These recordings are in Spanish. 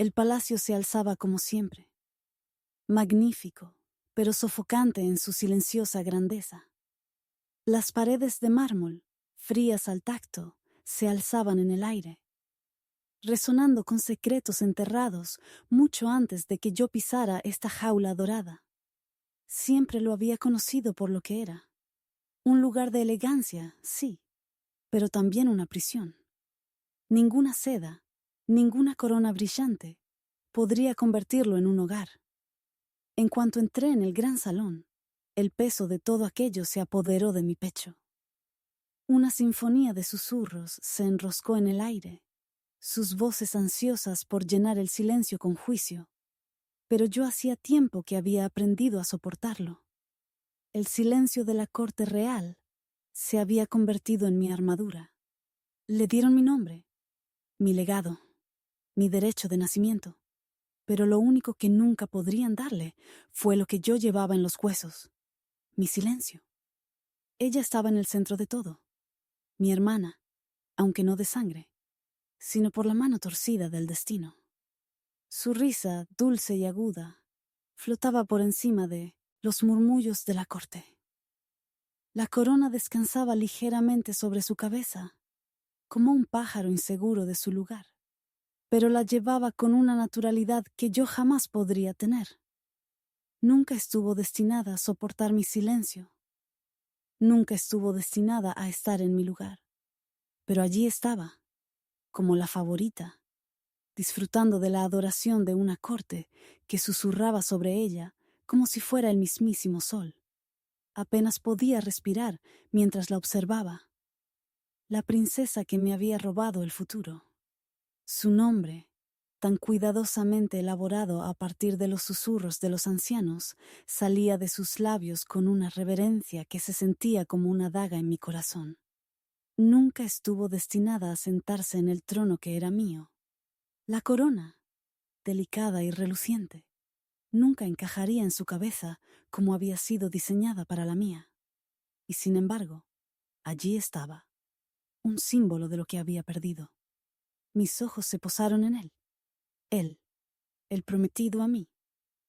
El palacio se alzaba como siempre, magnífico, pero sofocante en su silenciosa grandeza. Las paredes de mármol, frías al tacto, se alzaban en el aire, resonando con secretos enterrados mucho antes de que yo pisara esta jaula dorada. Siempre lo había conocido por lo que era. Un lugar de elegancia, sí, pero también una prisión. Ninguna seda, ninguna corona brillante podría convertirlo en un hogar. En cuanto entré en el gran salón, el peso de todo aquello se apoderó de mi pecho. Una sinfonía de susurros se enroscó en el aire, sus voces ansiosas por llenar el silencio con juicio, pero yo hacía tiempo que había aprendido a soportarlo. El silencio de la corte real se había convertido en mi armadura. Le dieron mi nombre, mi legado, mi derecho de nacimiento, pero lo único que nunca podrían darle fue lo que yo llevaba en los huesos, mi silencio. Ella estaba en el centro de todo, mi hermana, aunque no de sangre, sino por la mano torcida del destino. Su risa, dulce y aguda, flotaba por encima de los murmullos de la corte. La corona descansaba ligeramente sobre su cabeza, como un pájaro inseguro de su lugar, pero la llevaba con una naturalidad que yo jamás podría tener. Nunca estuvo destinada a soportar mi silencio. Nunca estuvo destinada a estar en mi lugar. Pero allí estaba, como la favorita, disfrutando de la adoración de una corte que susurraba sobre ella como si fuera el mismísimo sol. Apenas podía respirar mientras la observaba. La princesa que me había robado el futuro. Su nombre, tan cuidadosamente elaborado a partir de los susurros de los ancianos, salía de sus labios con una reverencia que se sentía como una daga en mi corazón. Nunca estuvo destinada a sentarse en el trono que era mío. La corona, delicada y reluciente, nunca encajaría en su cabeza como había sido diseñada para la mía. Y sin embargo, allí estaba, un símbolo de lo que había perdido. Mis ojos se posaron en él. Él, el prometido a mí,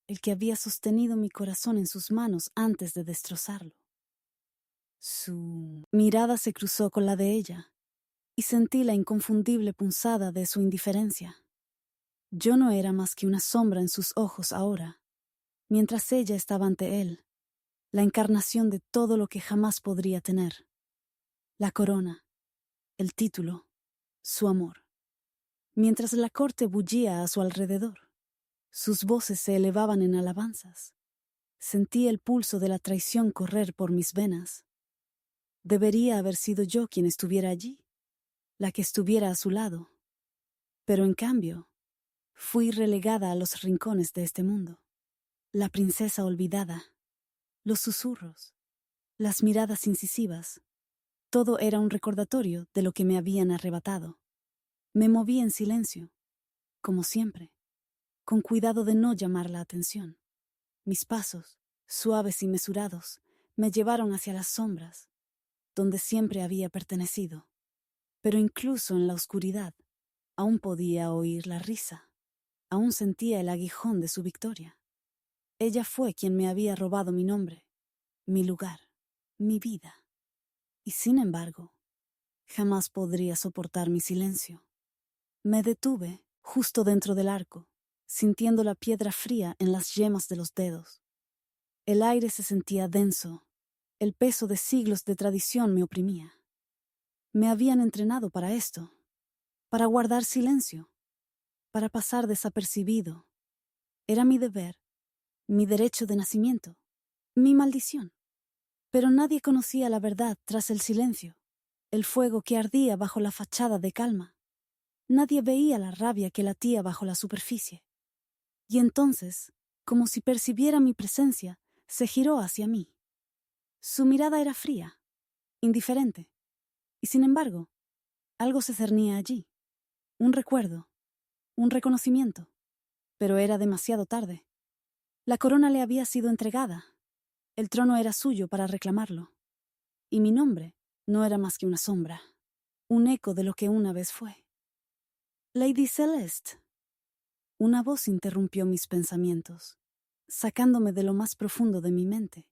el que había sostenido mi corazón en sus manos antes de destrozarlo. Su mirada se cruzó con la de ella, y sentí la inconfundible punzada de su indiferencia. Yo no era más que una sombra en sus ojos ahora, mientras ella estaba ante él, la encarnación de todo lo que jamás podría tener. La corona, el título, su amor. Mientras la corte bullía a su alrededor, sus voces se elevaban en alabanzas. Sentí el pulso de la traición correr por mis venas. Debería haber sido yo quien estuviera allí, la que estuviera a su lado. Pero en cambio, fui relegada a los rincones de este mundo. La princesa olvidada, los susurros, las miradas incisivas, todo era un recordatorio de lo que me habían arrebatado. Me moví en silencio, como siempre, con cuidado de no llamar la atención. Mis pasos, suaves y mesurados, me llevaron hacia las sombras, donde siempre había pertenecido. Pero incluso en la oscuridad, aún podía oír la risa, aún sentía el aguijón de su victoria. Ella fue quien me había robado mi nombre, mi lugar, mi vida. Y sin embargo, jamás podría soportar mi silencio. Me detuve justo dentro del arco, sintiendo la piedra fría en las yemas de los dedos. El aire se sentía denso, el peso de siglos de tradición me oprimía. Me habían entrenado para esto, para guardar silencio, para pasar desapercibido. Era mi deber, mi derecho de nacimiento, mi maldición. Pero nadie conocía la verdad tras el silencio, el fuego que ardía bajo la fachada de calma. Nadie veía la rabia que latía bajo la superficie. Y entonces, como si percibiera mi presencia, se giró hacia mí. Su mirada era fría, indiferente, y sin embargo, algo se cernía allí, un recuerdo, un reconocimiento, pero era demasiado tarde. La corona le había sido entregada, el trono era suyo para reclamarlo, y mi nombre no era más que una sombra, un eco de lo que una vez fue. Lady Celeste, Una voz interrumpió mis pensamientos, sacándome de lo más profundo de mi mente.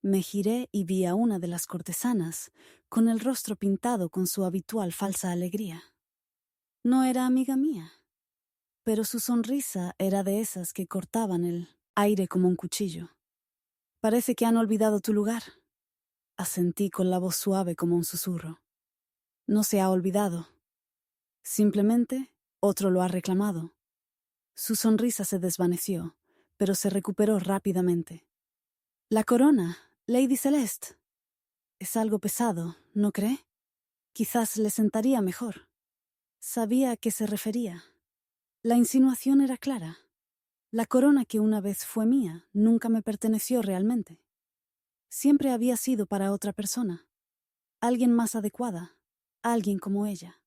Me giré y vi a una de las cortesanas, con el rostro pintado con su habitual falsa alegría. No era amiga mía, pero su sonrisa era de esas que cortaban el aire como un cuchillo. Parece que han olvidado tu lugar, asentí con la voz suave como un susurro. No se ha olvidado. Simplemente otro lo ha reclamado. Su sonrisa se desvaneció, pero se recuperó rápidamente. La corona, Lady Celeste. Es algo pesado, ¿no cree? Quizás le sentaría mejor. Sabía a qué se refería. La insinuación era clara. La corona que una vez fue mía nunca me perteneció realmente. Siempre había sido para otra persona. Alguien más adecuada. Alguien como ella.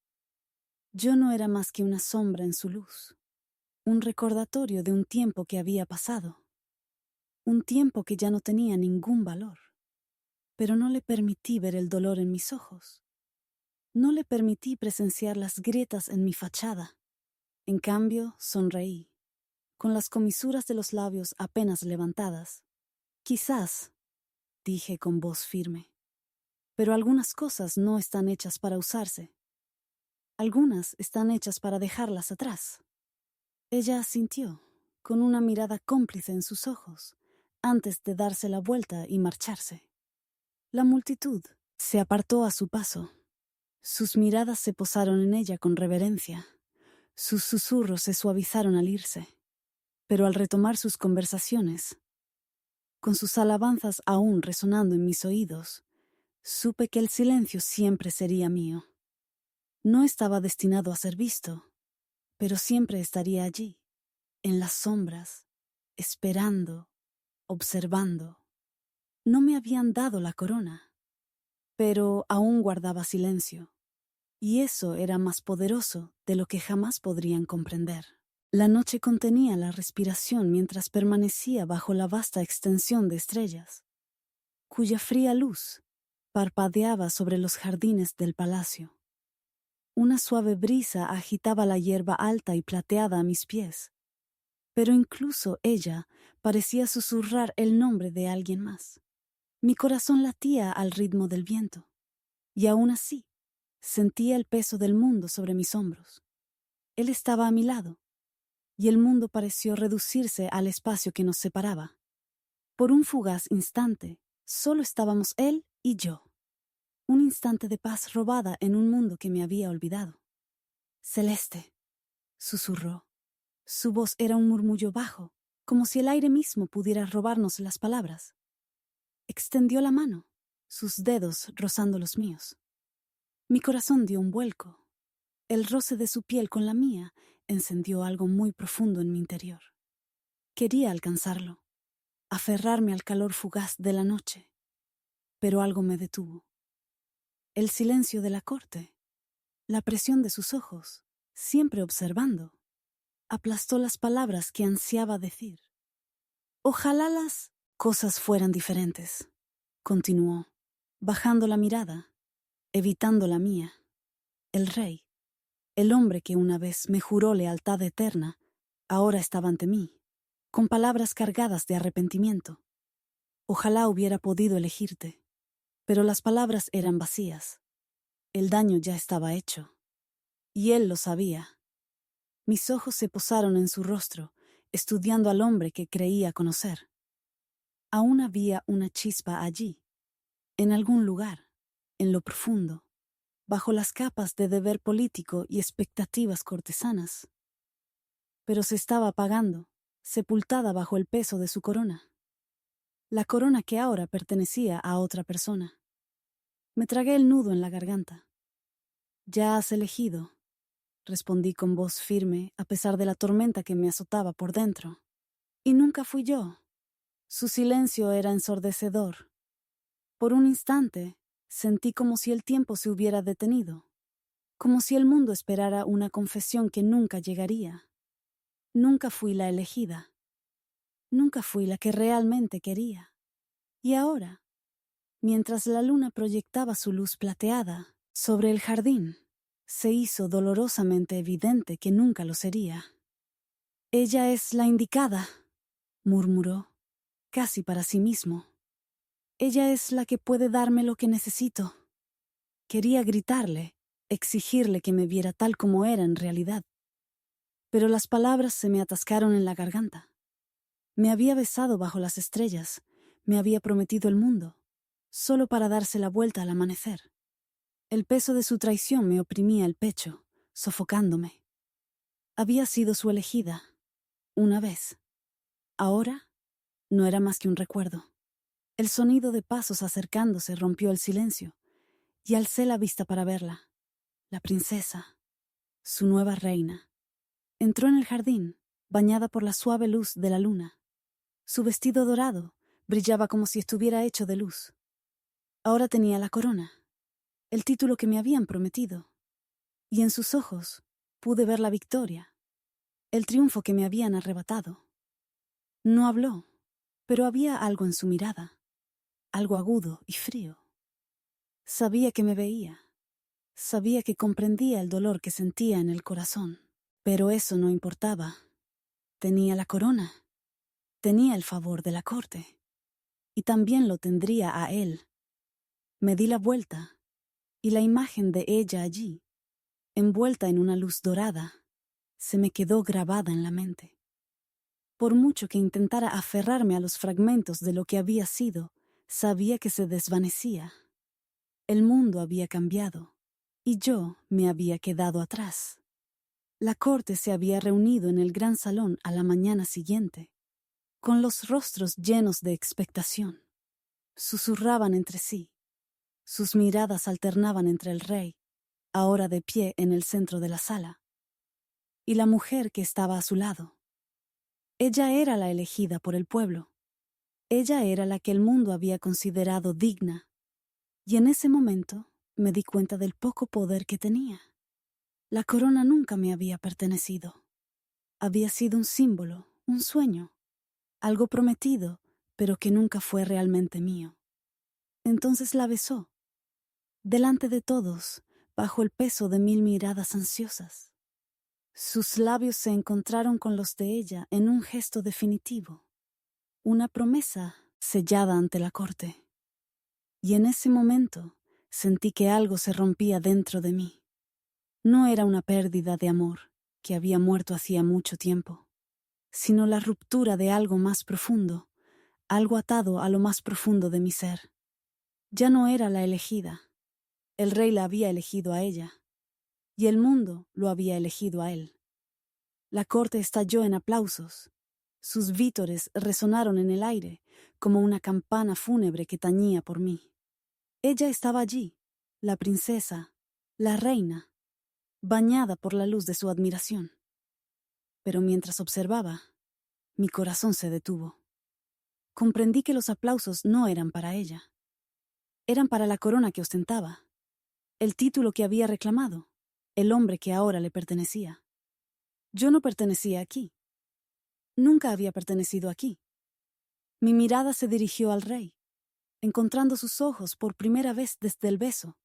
Yo no era más que una sombra en su luz. Un recordatorio de un tiempo que había pasado. Un tiempo que ya no tenía ningún valor. Pero no le permití ver el dolor en mis ojos. No le permití presenciar las grietas en mi fachada. En cambio, sonreí, con las comisuras de los labios apenas levantadas. Quizás, dije con voz firme, pero algunas cosas no están hechas para usarse. Algunas están hechas para dejarlas atrás. Ella asintió, con una mirada cómplice en sus ojos, antes de darse la vuelta y marcharse. La multitud se apartó a su paso. Sus miradas se posaron en ella con reverencia. Sus susurros se suavizaron al irse. Pero al retomar sus conversaciones, con sus alabanzas aún resonando en mis oídos, supe que el silencio siempre sería mío. No estaba destinado a ser visto, pero siempre estaría allí, en las sombras, esperando, observando. No me habían dado la corona, pero aún guardaba silencio, y eso era más poderoso de lo que jamás podrían comprender. La noche contenía la respiración mientras permanecía bajo la vasta extensión de estrellas, cuya fría luz parpadeaba sobre los jardines del palacio. Una suave brisa agitaba la hierba alta y plateada a mis pies, pero incluso ella parecía susurrar el nombre de alguien más. Mi corazón latía al ritmo del viento, y aún así sentía el peso del mundo sobre mis hombros. Él estaba a mi lado, y el mundo pareció reducirse al espacio que nos separaba. Por un fugaz instante, solo estábamos él y yo. Un instante de paz robada en un mundo que me había olvidado. Celeste, susurró. Su voz era un murmullo bajo, como si el aire mismo pudiera robarnos las palabras. Extendió la mano, sus dedos rozando los míos. Mi corazón dio un vuelco. El roce de su piel con la mía encendió algo muy profundo en mi interior. Quería alcanzarlo, aferrarme al calor fugaz de la noche, pero algo me detuvo. El silencio de la corte, la presión de sus ojos, siempre observando, aplastó las palabras que ansiaba decir. Ojalá las cosas fueran diferentes, continuó, bajando la mirada, evitando la mía. El rey, el hombre que una vez me juró lealtad eterna, ahora estaba ante mí, con palabras cargadas de arrepentimiento. Ojalá hubiera podido elegirte, pero las palabras eran vacías. El daño ya estaba hecho, y él lo sabía. Mis ojos se posaron en su rostro, estudiando al hombre que creía conocer. Aún había una chispa allí, en algún lugar, en lo profundo, bajo las capas de deber político y expectativas cortesanas. Pero se estaba apagando, sepultada bajo el peso de su corona. La corona que ahora pertenecía a otra persona. Me tragué el nudo en la garganta. Ya has elegido, respondí con voz firme a pesar de la tormenta que me azotaba por dentro. Y nunca fui yo. Su silencio era ensordecedor. Por un instante, sentí como si el tiempo se hubiera detenido, como si el mundo esperara una confesión que nunca llegaría. Nunca fui la elegida. Nunca fui la que realmente quería. Y ahora, mientras la luna proyectaba su luz plateada sobre el jardín, se hizo dolorosamente evidente que nunca lo sería. Ella es la indicada, murmuró, casi para sí mismo. Ella es la que puede darme lo que necesito. Quería gritarle, exigirle que me viera tal como era en realidad. Pero las palabras se me atascaron en la garganta. Me había besado bajo las estrellas, me había prometido el mundo, solo para darse la vuelta al amanecer. El peso de su traición me oprimía el pecho, sofocándome. Había sido su elegida, una vez. Ahora, no era más que un recuerdo. El sonido de pasos acercándose rompió el silencio, y alcé la vista para verla. La princesa, su nueva reina. Entró en el jardín, bañada por la suave luz de la luna. Su vestido dorado brillaba como si estuviera hecho de luz. Ahora tenía la corona, el título que me habían prometido, y en sus ojos pude ver la victoria, el triunfo que me habían arrebatado. No habló, pero había algo en su mirada, algo agudo y frío. Sabía que me veía, sabía que comprendía el dolor que sentía en el corazón, pero eso no importaba. Tenía la corona, tenía el favor de la corte, y también lo tendría a él. Me di la vuelta, y la imagen de ella allí, envuelta en una luz dorada, se me quedó grabada en la mente. Por mucho que intentara aferrarme a los fragmentos de lo que había sido, sabía que se desvanecía. El mundo había cambiado, y yo me había quedado atrás. La corte se había reunido en el gran salón a la mañana siguiente, con los rostros llenos de expectación. Susurraban entre sí. Sus miradas alternaban entre el rey, ahora de pie en el centro de la sala, y la mujer que estaba a su lado. Ella era la elegida por el pueblo. Ella era la que el mundo había considerado digna, y en ese momento me di cuenta del poco poder que tenía. La corona nunca me había pertenecido. Había sido un símbolo, un sueño, algo prometido, pero que nunca fue realmente mío. Entonces la besó, delante de todos, bajo el peso de 1000 miradas ansiosas. Sus labios se encontraron con los de ella en un gesto definitivo, una promesa sellada ante la corte. Y en ese momento sentí que algo se rompía dentro de mí. No era una pérdida de amor, que había muerto hacía mucho tiempo, sino la ruptura de algo más profundo, algo atado a lo más profundo de mi ser. Ya no era la elegida. El rey la había elegido a ella, y el mundo lo había elegido a él. La corte estalló en aplausos. Sus vítores resonaron en el aire, como una campana fúnebre que tañía por mí. Ella estaba allí, la princesa, la reina, bañada por la luz de su admiración. Pero mientras observaba, mi corazón se detuvo. Comprendí que los aplausos no eran para ella. Eran para la corona que ostentaba, el título que había reclamado, el hombre que ahora le pertenecía. Yo no pertenecía aquí. Nunca había pertenecido aquí. Mi mirada se dirigió al rey, encontrando sus ojos por primera vez desde el beso.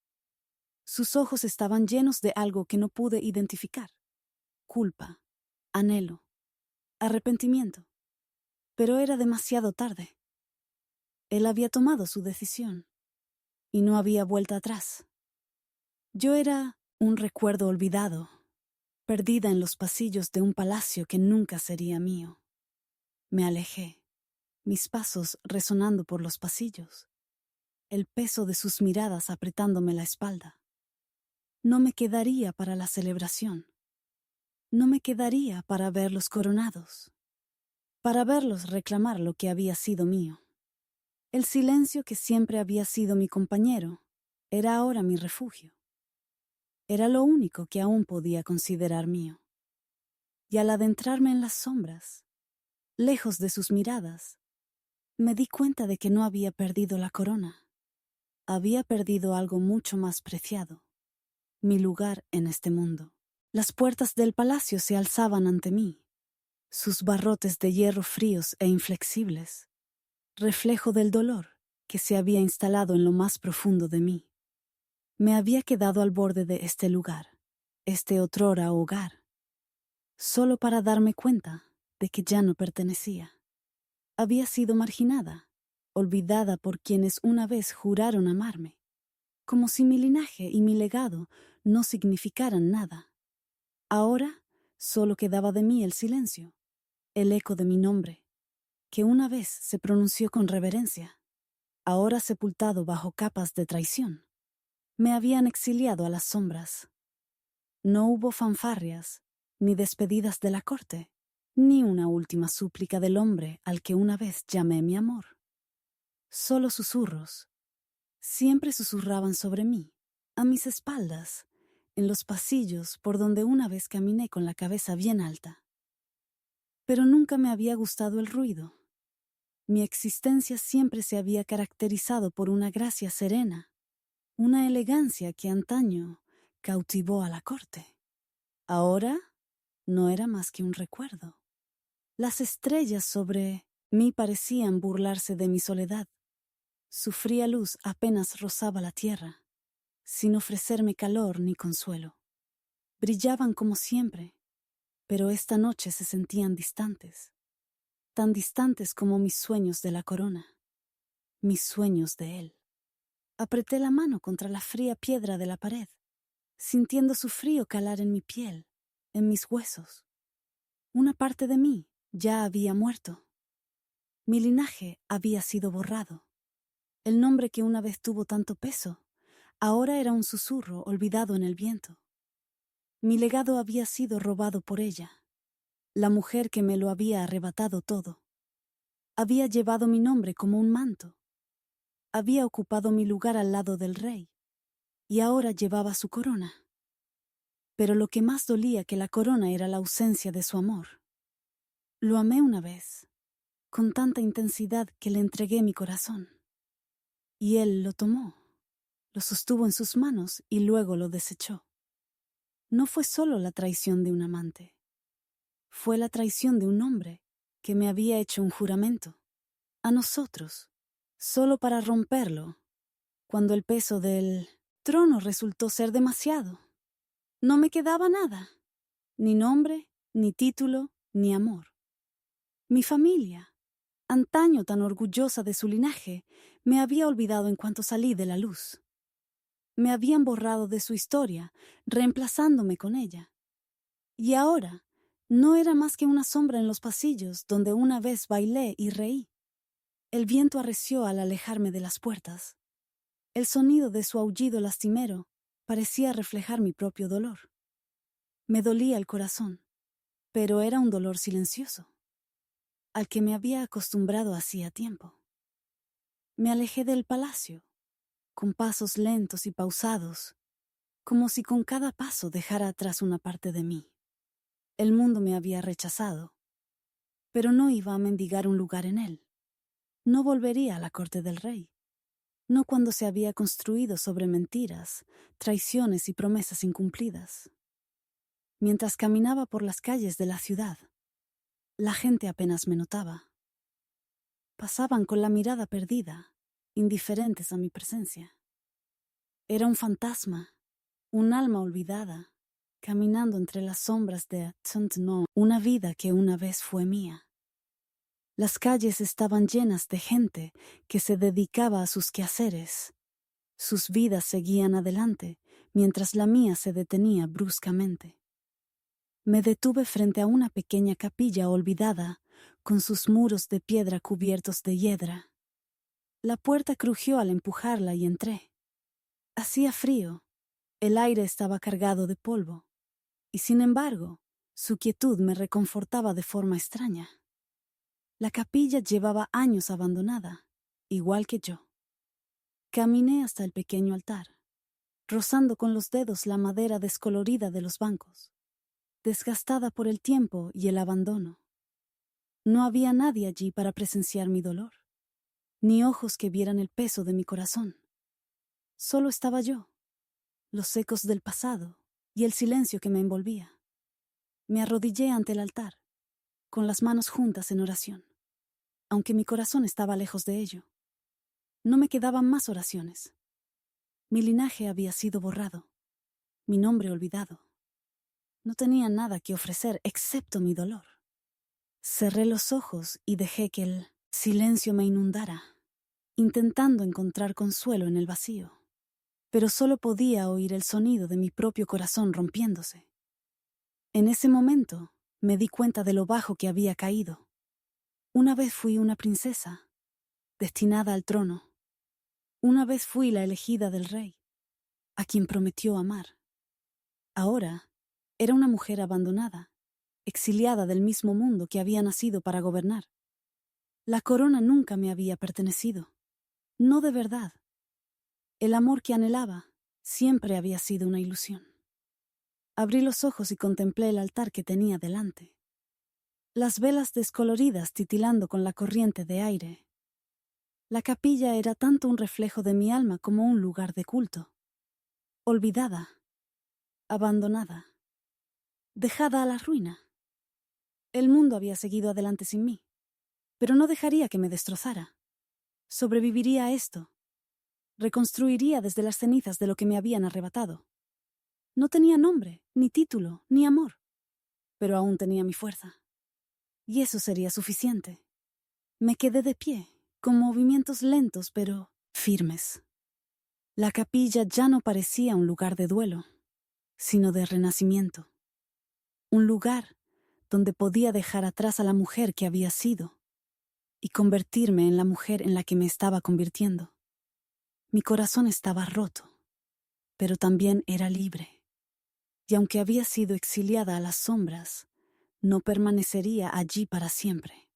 Sus ojos estaban llenos de algo que no pude identificar. Culpa, anhelo, arrepentimiento. Pero era demasiado tarde. Él había tomado su decisión, y no había vuelta atrás. Yo era un recuerdo olvidado, perdida en los pasillos de un palacio que nunca sería mío. Me alejé, mis pasos resonando por los pasillos, el peso de sus miradas apretándome la espalda. No me quedaría para la celebración. No me quedaría para verlos coronados, para verlos reclamar lo que había sido mío. El silencio que siempre había sido mi compañero era ahora mi refugio. Era lo único que aún podía considerar mío. Y al adentrarme en las sombras, lejos de sus miradas, me di cuenta de que no había perdido la corona. Había perdido algo mucho más preciado, mi lugar en este mundo. Las puertas del palacio se alzaban ante mí, sus barrotes de hierro fríos e inflexibles, reflejo del dolor que se había instalado en lo más profundo de mí. Me había quedado al borde de este lugar, este otrora hogar, solo para darme cuenta de que ya no pertenecía. Había sido marginada, olvidada por quienes una vez juraron amarme, como si mi linaje y mi legado no significaran nada. Ahora solo quedaba de mí el silencio, el eco de mi nombre, que una vez se pronunció con reverencia, ahora sepultado bajo capas de traición. Me habían exiliado a las sombras. No hubo fanfarrias, ni despedidas de la corte, ni una última súplica del hombre al que una vez llamé mi amor. Solo susurros. Siempre susurraban sobre mí, a mis espaldas, en los pasillos por donde una vez caminé con la cabeza bien alta. Pero nunca me había gustado el ruido. Mi existencia siempre se había caracterizado por una gracia serena, una elegancia que antaño cautivó a la corte. Ahora no era más que un recuerdo. Las estrellas sobre mí parecían burlarse de mi soledad. Su fría luz apenas rozaba la tierra, sin ofrecerme calor ni consuelo. Brillaban como siempre, pero esta noche se sentían distantes, tan distantes como mis sueños de la corona, mis sueños de él. Apreté la mano contra la fría piedra de la pared, sintiendo su frío calar en mi piel, en mis huesos. Una parte de mí ya había muerto. Mi linaje había sido borrado. El nombre que una vez tuvo tanto peso, ahora era un susurro olvidado en el viento. Mi legado había sido robado por ella, la mujer que me lo había arrebatado todo. Había llevado mi nombre como un manto. Había ocupado mi lugar al lado del rey, y ahora llevaba su corona. Pero lo que más dolía que la corona era la ausencia de su amor. Lo amé una vez, con tanta intensidad que le entregué mi corazón. Y él lo tomó, lo sostuvo en sus manos y luego lo desechó. No fue solo la traición de un amante, fue la traición de un hombre que me había hecho un juramento, a nosotros, solo para romperlo, cuando el peso del trono resultó ser demasiado. No me quedaba nada, ni nombre, ni título, ni amor. Mi familia, antaño tan orgullosa de su linaje, me había olvidado en cuanto salí de la luz. Me habían borrado de su historia, reemplazándome con ella. Y ahora no era más que una sombra en los pasillos donde una vez bailé y reí. El viento arreció al alejarme de las puertas. El sonido de su aullido lastimero parecía reflejar mi propio dolor. Me dolía el corazón, pero era un dolor silencioso, al que me había acostumbrado hacía tiempo. Me alejé del palacio, con pasos lentos y pausados, como si con cada paso dejara atrás una parte de mí. El mundo me había rechazado, pero no iba a mendigar un lugar en él. No volvería a la corte del rey, no cuando se había construido sobre mentiras, traiciones y promesas incumplidas. Mientras caminaba por las calles de la ciudad, la gente apenas me notaba. Pasaban con la mirada perdida, indiferentes a mi presencia. Era un fantasma, un alma olvidada, caminando entre las sombras de Tsuntno, una vida que una vez fue mía. Las calles estaban llenas de gente que se dedicaba a sus quehaceres. Sus vidas seguían adelante, mientras la mía se detenía bruscamente. Me detuve frente a una pequeña capilla olvidada, con sus muros de piedra cubiertos de hiedra. La puerta crujió al empujarla y entré. Hacía frío, el aire estaba cargado de polvo, y sin embargo, su quietud me reconfortaba de forma extraña. La capilla llevaba años abandonada, igual que yo. Caminé hasta el pequeño altar, rozando con los dedos la madera descolorida de los bancos, desgastada por el tiempo y el abandono. No había nadie allí para presenciar mi dolor, ni ojos que vieran el peso de mi corazón. Solo estaba yo, los ecos del pasado y el silencio que me envolvía. Me arrodillé ante el altar, con las manos juntas en oración, aunque mi corazón estaba lejos de ello. No me quedaban más oraciones. Mi linaje había sido borrado, mi nombre olvidado. No tenía nada que ofrecer excepto mi dolor. Cerré los ojos y dejé que el silencio me inundara, intentando encontrar consuelo en el vacío. Pero solo podía oír el sonido de mi propio corazón rompiéndose. En ese momento me di cuenta de lo bajo que había caído. Una vez fui una princesa, destinada al trono. Una vez fui la elegida del rey, a quien prometió amar. Ahora era una mujer abandonada, exiliada del mismo mundo que había nacido para gobernar. La corona nunca me había pertenecido, no de verdad. El amor que anhelaba siempre había sido una ilusión. Abrí los ojos y contemplé el altar que tenía delante. Las velas descoloridas titilando con la corriente de aire. La capilla era tanto un reflejo de mi alma como un lugar de culto. Olvidada, abandonada, dejada a la ruina. El mundo había seguido adelante sin mí, pero no dejaría que me destrozara. Sobreviviría a esto. Reconstruiría desde las cenizas de lo que me habían arrebatado. No tenía nombre, ni título, ni amor, pero aún tenía mi fuerza. Y eso sería suficiente. Me quedé de pie, con movimientos lentos pero firmes. La capilla ya no parecía un lugar de duelo, sino de renacimiento. Un lugar donde podía dejar atrás a la mujer que había sido y convertirme en la mujer en la que me estaba convirtiendo. Mi corazón estaba roto, pero también era libre. Y aunque había sido exiliada a las sombras, no permanecería allí para siempre.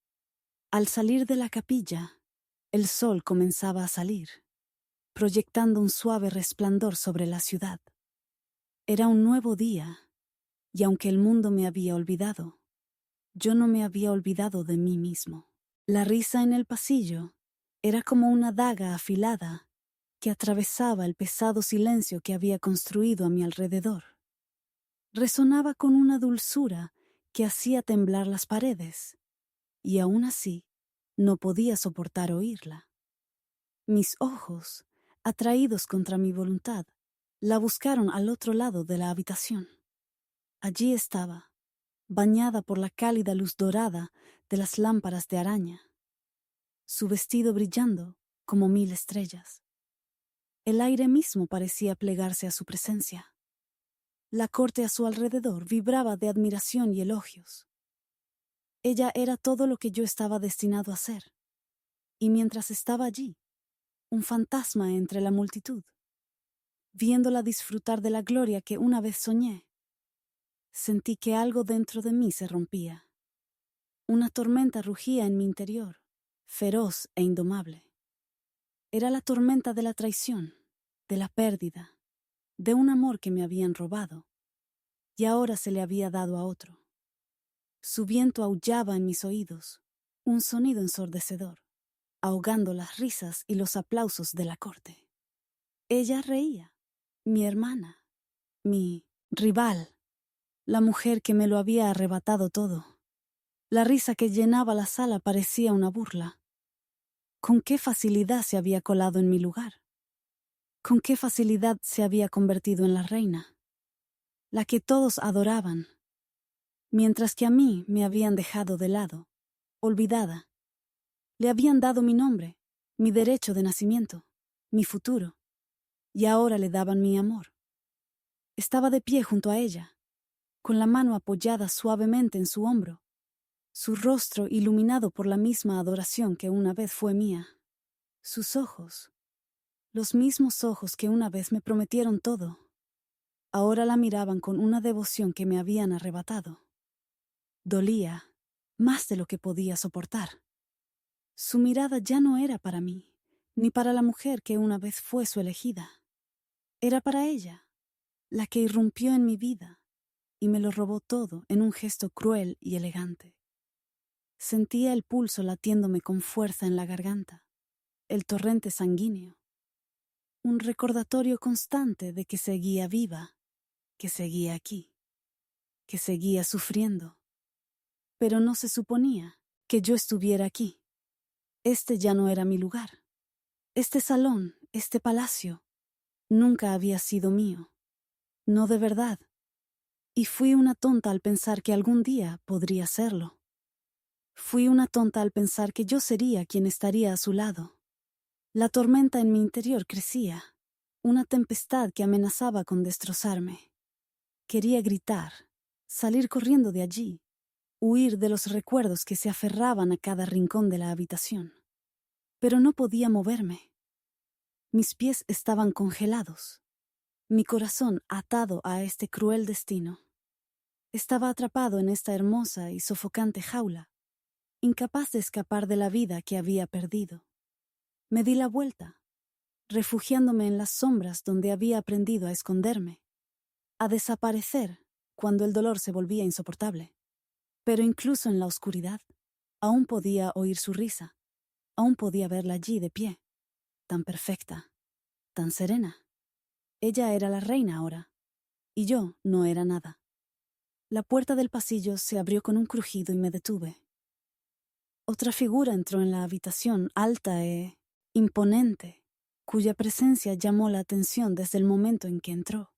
Al salir de la capilla, el sol comenzaba a salir, proyectando un suave resplandor sobre la ciudad. Era un nuevo día, y aunque el mundo me había olvidado, yo no me había olvidado de mí mismo. La risa en el pasillo era como una daga afilada que atravesaba el pesado silencio que había construido a mi alrededor. Resonaba con una dulzura que hacía temblar las paredes, y aún así no podía soportar oírla. Mis ojos, atraídos contra mi voluntad, la buscaron al otro lado de la habitación. Allí estaba, bañada por la cálida luz dorada de las lámparas de araña, su vestido brillando como 1000 estrellas. El aire mismo parecía plegarse a su presencia. La corte a su alrededor vibraba de admiración y elogios. Ella era todo lo que yo estaba destinado a ser, y mientras estaba allí, un fantasma entre la multitud, viéndola disfrutar de la gloria que una vez soñé, sentí que algo dentro de mí se rompía. Una tormenta rugía en mi interior, feroz e indomable. Era la tormenta de la traición, de la pérdida, de un amor que me habían robado, y ahora se le había dado a otro. Su viento aullaba en mis oídos, un sonido ensordecedor, ahogando las risas y los aplausos de la corte. Ella reía, mi hermana, mi rival, la mujer que me lo había arrebatado todo. La risa que llenaba la sala parecía una burla. ¿Con qué facilidad se había colado en mi lugar? ¿Con qué facilidad se había convertido en la reina? La que todos adoraban, mientras que a mí me habían dejado de lado, olvidada. Le habían dado mi nombre, mi derecho de nacimiento, mi futuro, y ahora le daban mi amor. Estaba de pie junto a ella, con la mano apoyada suavemente en su hombro, su rostro iluminado por la misma adoración que una vez fue mía. Sus ojos, los mismos ojos que una vez me prometieron todo, ahora la miraban con una devoción que me habían arrebatado. Dolía más de lo que podía soportar. Su mirada ya no era para mí, ni para la mujer que una vez fue su elegida. Era para ella, la que irrumpió en mi vida y me lo robó todo en un gesto cruel y elegante. Sentía el pulso latiéndome con fuerza en la garganta, el torrente sanguíneo, un recordatorio constante de que seguía viva, que seguía aquí, que seguía sufriendo. Pero no se suponía que yo estuviera aquí. Este ya no era mi lugar. Este salón, este palacio, nunca había sido mío. No de verdad. Y fui una tonta al pensar que algún día podría serlo. Fui una tonta al pensar que yo sería quien estaría a su lado. La tormenta en mi interior crecía, una tempestad que amenazaba con destrozarme. Quería gritar, salir corriendo de allí, huir de los recuerdos que se aferraban a cada rincón de la habitación. Pero no podía moverme. Mis pies estaban congelados, mi corazón atado a este cruel destino. Estaba atrapado en esta hermosa y sofocante jaula, incapaz de escapar de la vida que había perdido. Me di la vuelta, refugiándome en las sombras donde había aprendido a esconderme, a desaparecer cuando el dolor se volvía insoportable. Pero incluso en la oscuridad, aún podía oír su risa, aún podía verla allí de pie, tan perfecta, tan serena. Ella era la reina ahora, y yo no era nada. La puerta del pasillo se abrió con un crujido y me detuve. Otra figura entró en la habitación, alta e imponente, cuya presencia llamó la atención desde el momento en que entró.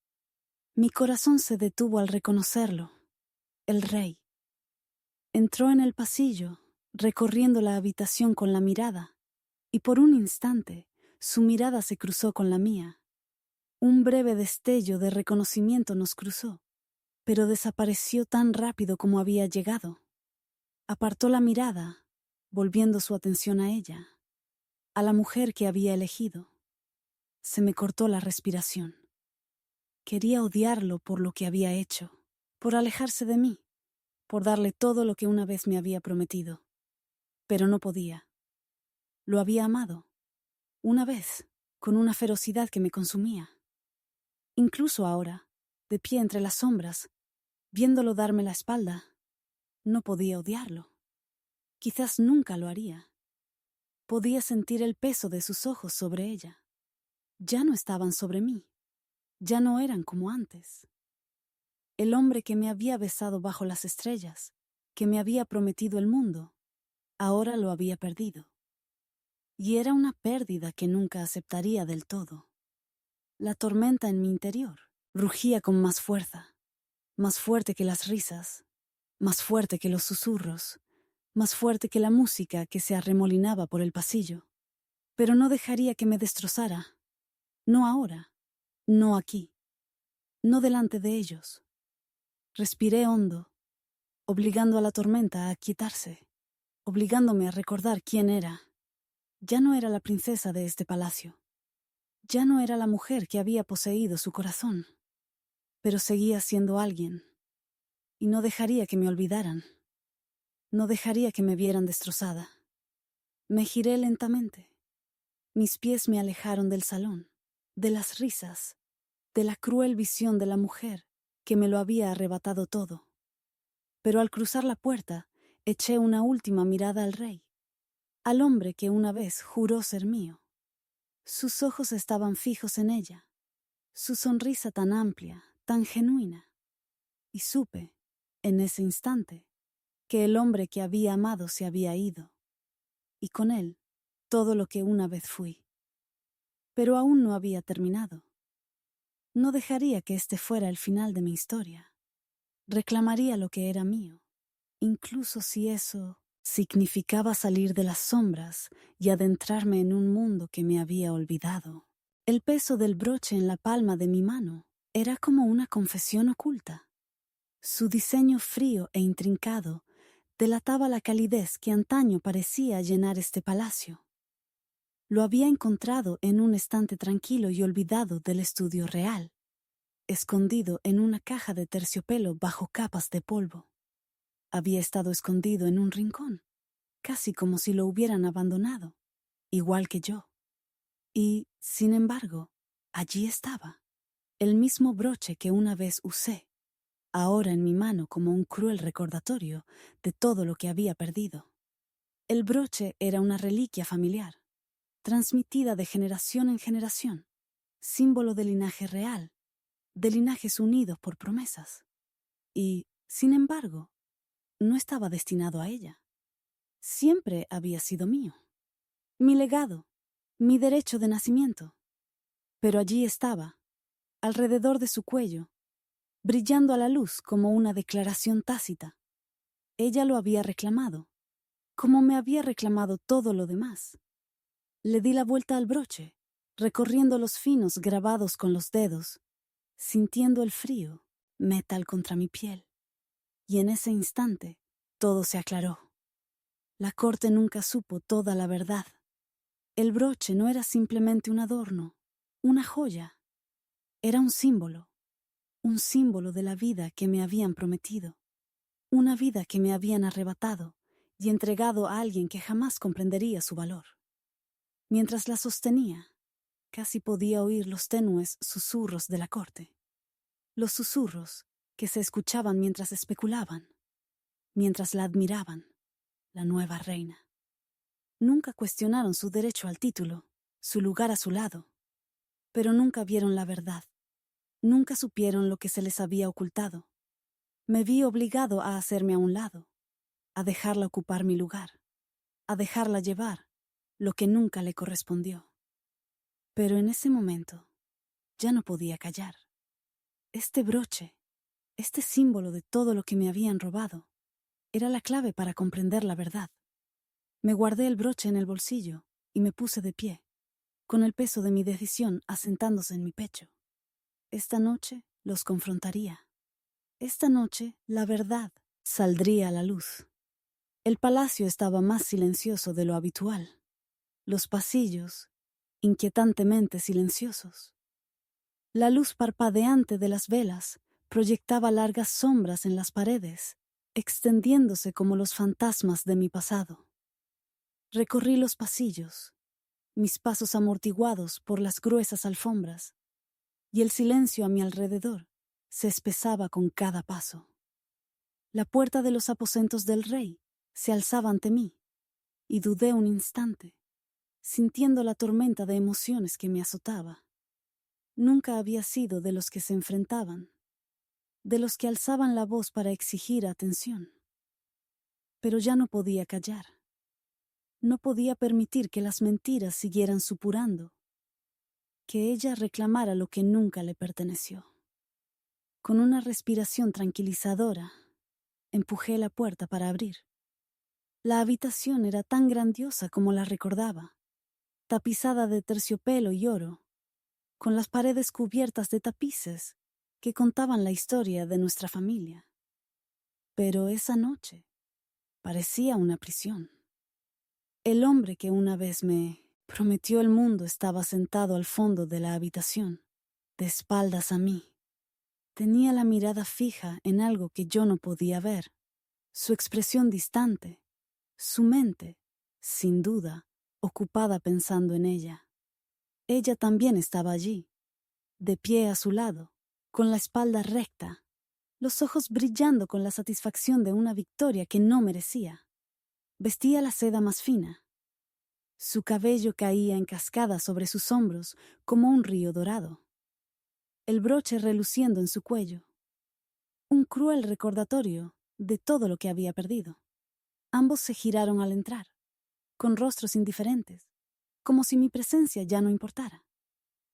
Mi corazón se detuvo al reconocerlo. El rey. Entró en el pasillo, recorriendo la habitación con la mirada, y por un instante su mirada se cruzó con la mía. Un breve destello de reconocimiento nos cruzó, pero desapareció tan rápido como había llegado. Apartó la mirada, volviendo su atención a ella, a la mujer que había elegido. Se me cortó la respiración. Quería odiarlo por lo que había hecho, por alejarse de mí, por darle todo lo que una vez me había prometido. Pero no podía. Lo había amado, una vez, con una ferocidad que me consumía. Incluso ahora, de pie entre las sombras, viéndolo darme la espalda, no podía odiarlo. Quizás nunca lo haría. Podía sentir el peso de sus ojos sobre ella. Ya no estaban sobre mí. Ya no eran como antes. El hombre que me había besado bajo las estrellas, que me había prometido el mundo, ahora lo había perdido. Y era una pérdida que nunca aceptaría del todo. La tormenta en mi interior rugía con más fuerte que las risas, más fuerte que los susurros, más fuerte que la música que se arremolinaba por el pasillo. Pero no dejaría que me destrozara. No ahora, no aquí, no delante de ellos. Respiré hondo, obligando a la tormenta a aquietarse, obligándome a recordar quién era. Ya no era la princesa de este palacio. Ya no era la mujer que había poseído su corazón. Pero seguía siendo alguien. Y no dejaría que me olvidaran. No dejaría que me vieran destrozada. Me giré lentamente. Mis pies me alejaron del salón, de las risas, de la cruel visión de la mujer que me lo había arrebatado todo. Pero al cruzar la puerta, eché una última mirada al rey, al hombre que una vez juró ser mío. Sus ojos estaban fijos en ella, su sonrisa tan amplia, tan genuina. Y supe, en ese instante, que el hombre que había amado se había ido, y con él todo lo que una vez fui. Pero aún no había terminado. No dejaría que este fuera el final de mi historia. Reclamaría lo que era mío, incluso si eso significaba salir de las sombras y adentrarme en un mundo que me había olvidado. El peso del broche en la palma de mi mano era como una confesión oculta. Su diseño frío e intrincado delataba la calidez que antaño parecía llenar este palacio. Lo había encontrado en un estante tranquilo y olvidado del estudio real, escondido en una caja de terciopelo bajo capas de polvo. Había estado escondido en un rincón, casi como si lo hubieran abandonado, igual que yo. Y, sin embargo, allí estaba, el mismo broche que una vez usé, ahora en mi mano como un cruel recordatorio de todo lo que había perdido. El broche era una reliquia familiar, transmitida de generación en generación, símbolo de linaje real, de linajes unidos por promesas. Y, sin embargo, no estaba destinado a ella. Siempre había sido mío. Mi legado, mi derecho de nacimiento. Pero allí estaba, alrededor de su cuello, brillando a la luz como una declaración tácita. Ella lo había reclamado, como me había reclamado todo lo demás. Le di la vuelta al broche, recorriendo los finos grabados con los dedos, sintiendo el frío, metal contra mi piel. Y en ese instante, todo se aclaró. La corte nunca supo toda la verdad. El broche no era simplemente un adorno, una joya. Era un símbolo de la vida que me habían prometido, una vida que me habían arrebatado y entregado a alguien que jamás comprendería su valor. Mientras la sostenía, casi podía oír los tenues susurros de la corte, los susurros que se escuchaban mientras especulaban, mientras la admiraban, la nueva reina. Nunca cuestionaron su derecho al título, su lugar a su lado, pero nunca vieron la verdad, nunca supieron lo que se les había ocultado. Me vi obligado a hacerme a un lado, a dejarla ocupar mi lugar, a dejarla llevar lo que nunca le correspondió. Pero en ese momento ya no podía callar. Este broche, este símbolo de todo lo que me habían robado, era la clave para comprender la verdad. Me guardé el broche en el bolsillo y me puse de pie, con el peso de mi decisión asentándose en mi pecho. Esta noche los confrontaría. Esta noche la verdad saldría a la luz. El palacio estaba más silencioso de lo habitual. Los pasillos, inquietantemente silenciosos. La luz parpadeante de las velas proyectaba largas sombras en las paredes, extendiéndose como los fantasmas de mi pasado. Recorrí los pasillos, mis pasos amortiguados por las gruesas alfombras, y el silencio a mi alrededor se espesaba con cada paso. La puerta de los aposentos del rey se alzaba ante mí, y dudé un instante, sintiendo la tormenta de emociones que me azotaba. Nunca había sido de los que se enfrentaban, de los que alzaban la voz para exigir atención. Pero ya no podía callar. No podía permitir que las mentiras siguieran supurando, que ella reclamara lo que nunca le perteneció. Con una respiración tranquilizadora, empujé la puerta para abrir. La habitación era tan grandiosa como la recordaba, tapizada de terciopelo y oro, con las paredes cubiertas de tapices que contaban la historia de nuestra familia. Pero esa noche parecía una prisión. El hombre que una vez me prometió el mundo estaba sentado al fondo de la habitación, de espaldas a mí. Tenía la mirada fija en algo que yo no podía ver, su expresión distante, su mente, sin duda, ocupada pensando en ella. Ella también estaba allí, de pie a su lado, con la espalda recta, los ojos brillando con la satisfacción de una victoria que no merecía. Vestía la seda más fina. Su cabello caía en cascada sobre sus hombros como un río dorado. El broche reluciendo en su cuello. Un cruel recordatorio de todo lo que había perdido. Ambos se giraron al entrar, con rostros indiferentes, como si mi presencia ya no importara.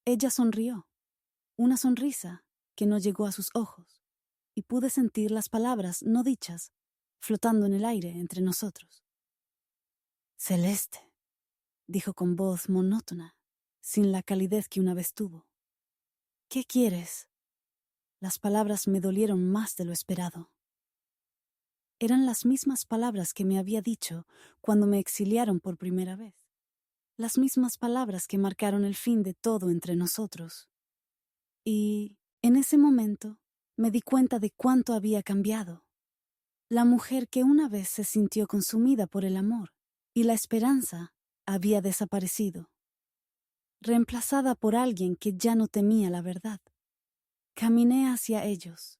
Ella sonrió, una sonrisa que no llegó a sus ojos, y pude sentir las palabras no dichas flotando en el aire entre nosotros. Celeste, dijo con voz monótona, sin la calidez que una vez tuvo. ¿Qué quieres? Las palabras me dolieron más de lo esperado. Eran las mismas palabras que me había dicho cuando me exiliaron por primera vez. Las mismas palabras que marcaron el fin de todo entre nosotros. Y, en ese momento, me di cuenta de cuánto había cambiado. La mujer que una vez se sintió consumida por el amor y la esperanza había desaparecido, reemplazada por alguien que ya no temía la verdad. Caminé hacia ellos,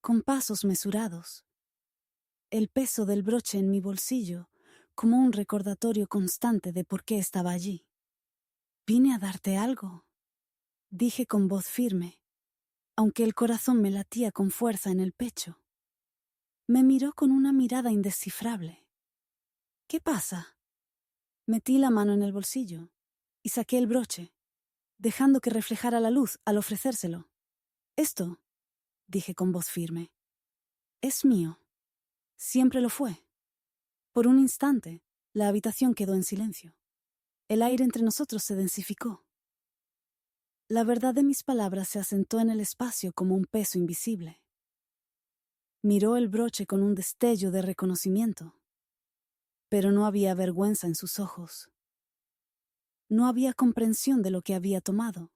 con pasos mesurados, el peso del broche en mi bolsillo como un recordatorio constante de por qué estaba allí. «Vine a darte algo», dije con voz firme, aunque el corazón me latía con fuerza en el pecho. Me miró con una mirada indescifrable. «¿Qué pasa?» Metí la mano en el bolsillo y saqué el broche, dejando que reflejara la luz al ofrecérselo. «Esto», dije con voz firme, «es mío. Siempre lo fue». Por un instante, la habitación quedó en silencio. El aire entre nosotros se densificó. La verdad de mis palabras se asentó en el espacio como un peso invisible. Miró el broche con un destello de reconocimiento, pero no había vergüenza en sus ojos. No había comprensión de lo que había tomado,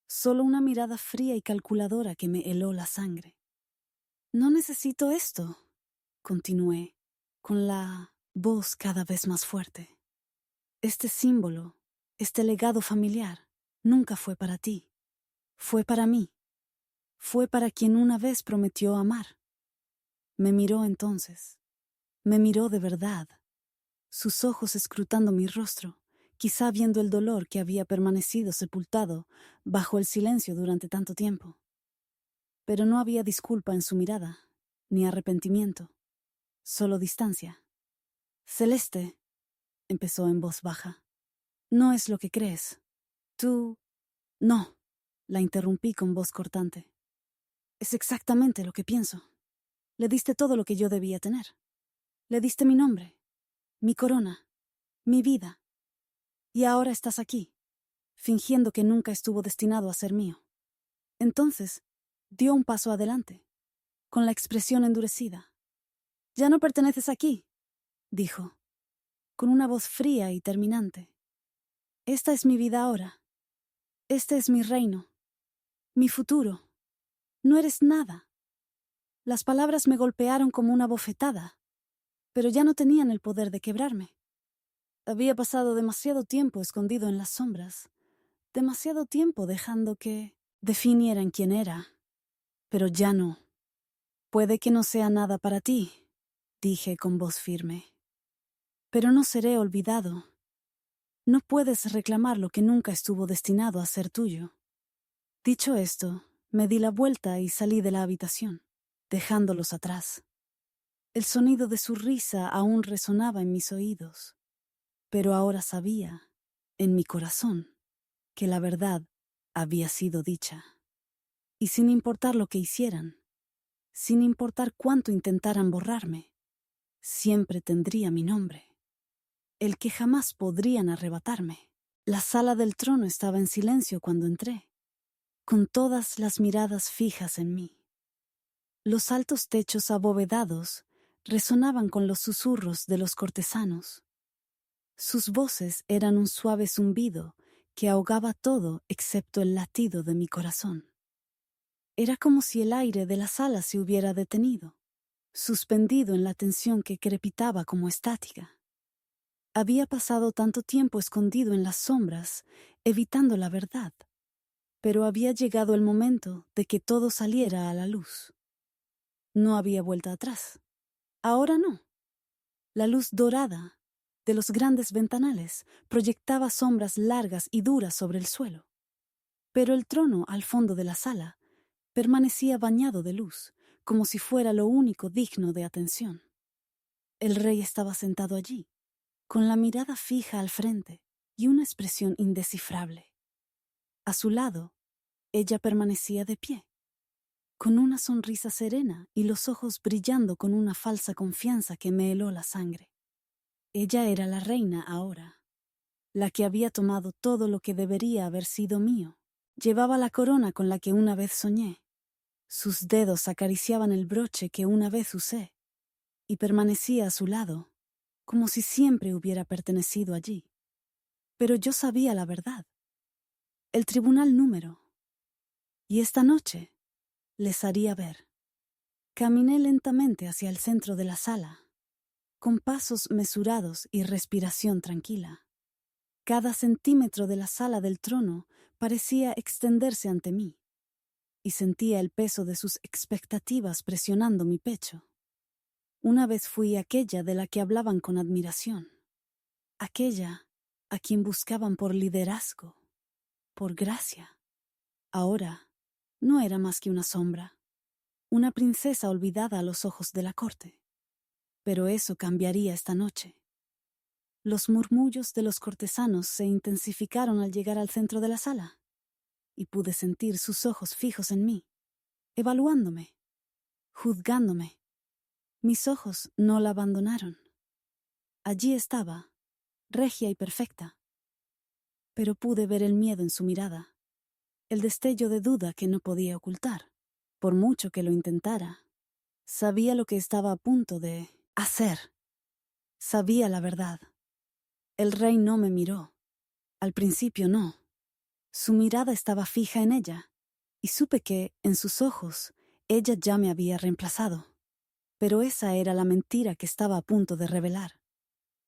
solo una mirada fría y calculadora que me heló la sangre. No necesito esto, continué, con la voz cada vez más fuerte. Este símbolo, este legado familiar, nunca fue para ti. Fue para mí. Fue para quien una vez prometió amar. Me miró entonces. Me miró de verdad, sus ojos escrutando mi rostro, quizá viendo el dolor que había permanecido sepultado bajo el silencio durante tanto tiempo. Pero no había disculpa en su mirada, ni arrepentimiento, solo distancia. Celeste, empezó en voz baja, no es lo que crees. Tú... No, la interrumpí con voz cortante. Es exactamente lo que pienso. Le diste todo lo que yo debía tener. Le diste mi nombre, mi corona, mi vida. Y ahora estás aquí, fingiendo que nunca estuvo destinado a ser mío. Entonces, dio un paso adelante, con la expresión endurecida. Ya no perteneces aquí, dijo, con una voz fría y terminante. Esta es mi vida ahora. Este es mi reino, mi futuro. No eres nada. Las palabras me golpearon como una bofetada, pero ya no tenían el poder de quebrarme. Había pasado demasiado tiempo escondido en las sombras, demasiado tiempo dejando que definieran quién era. Pero ya no. Puede que no sea nada para ti, dije con voz firme. Pero no seré olvidado. No puedes reclamar lo que nunca estuvo destinado a ser tuyo. Dicho esto, me di la vuelta y salí de la habitación, dejándolos atrás. El sonido de su risa aún resonaba en mis oídos, pero ahora sabía, en mi corazón, que la verdad había sido dicha. Y sin importar lo que hicieran, sin importar cuánto intentaran borrarme, siempre tendría mi nombre, el que jamás podrían arrebatarme. La sala del trono estaba en silencio cuando entré, con todas las miradas fijas en mí. Los altos techos abovedados resonaban con los susurros de los cortesanos. Sus voces eran un suave zumbido que ahogaba todo excepto el latido de mi corazón. Era como si el aire de la sala se hubiera detenido, suspendido en la tensión que crepitaba como estática. Había pasado tanto tiempo escondido en las sombras, evitando la verdad, pero había llegado el momento de que todo saliera a la luz. No había vuelta atrás. Ahora no. La luz dorada de los grandes ventanales proyectaba sombras largas y duras sobre el suelo. Pero el trono al fondo de la sala permanecía bañado de luz, como si fuera lo único digno de atención. El rey estaba sentado allí, con la mirada fija al frente y una expresión indescifrable. A su lado, ella permanecía de pie, con una sonrisa serena y los ojos brillando con una falsa confianza que me heló la sangre. Ella era la reina ahora, la que había tomado todo lo que debería haber sido mío. Llevaba la corona con la que una vez soñé. Sus dedos acariciaban el broche que una vez usé, y permanecía a su lado, como si siempre hubiera pertenecido allí. Pero yo sabía la verdad. El tribunal número. Y esta noche les haría ver. Caminé lentamente hacia el centro de la sala, con pasos mesurados y respiración tranquila. Cada centímetro de la sala del trono parecía extenderse ante mí, y sentía el peso de sus expectativas presionando mi pecho. Una vez fui aquella de la que hablaban con admiración, aquella a quien buscaban por liderazgo, por gracia. Ahora no era más que una sombra, una princesa olvidada a los ojos de la corte. Pero eso cambiaría esta noche. Los murmullos de los cortesanos se intensificaron al llegar al centro de la sala, y pude sentir sus ojos fijos en mí, evaluándome, juzgándome. Mis ojos no la abandonaron. Allí estaba, regia y perfecta. Pero pude ver el miedo en su mirada, el destello de duda que no podía ocultar, por mucho que lo intentara. Sabía lo que estaba a punto de hacer. Sabía la verdad. El rey no me miró. Al principio no. Su mirada estaba fija en ella, y supe que, en sus ojos, ella ya me había reemplazado. Pero esa era la mentira que estaba a punto de revelar.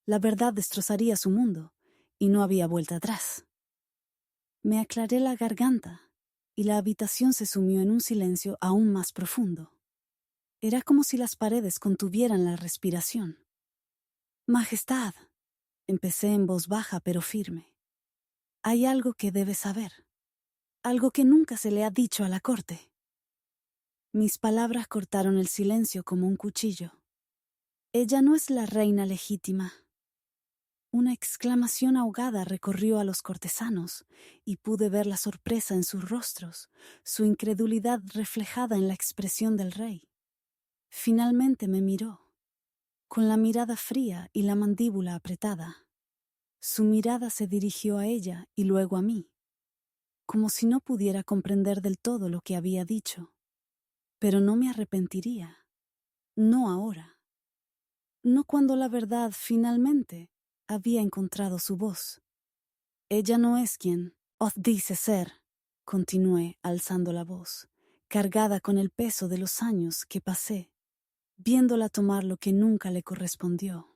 La verdad destrozaría su mundo, y no había vuelta atrás. Me aclaré la garganta, y la habitación se sumió en un silencio aún más profundo. Era como si las paredes contuvieran la respiración. Majestad, empecé en voz baja pero firme. Hay algo que debe saber. Algo que nunca se le ha dicho a la corte. Mis palabras cortaron el silencio como un cuchillo. Ella no es la reina legítima. Una exclamación ahogada recorrió a los cortesanos, y pude ver la sorpresa en sus rostros, su incredulidad reflejada en la expresión del rey. Finalmente me miró, con la mirada fría y la mandíbula apretada. Su mirada se dirigió a ella y luego a mí, como si no pudiera comprender del todo lo que había dicho. Pero no me arrepentiría. No ahora. No cuando la verdad finalmente había encontrado su voz. Ella no es quien os dice ser, continué alzando la voz, cargada con el peso de los años que pasé, viéndola tomar lo que nunca le correspondió.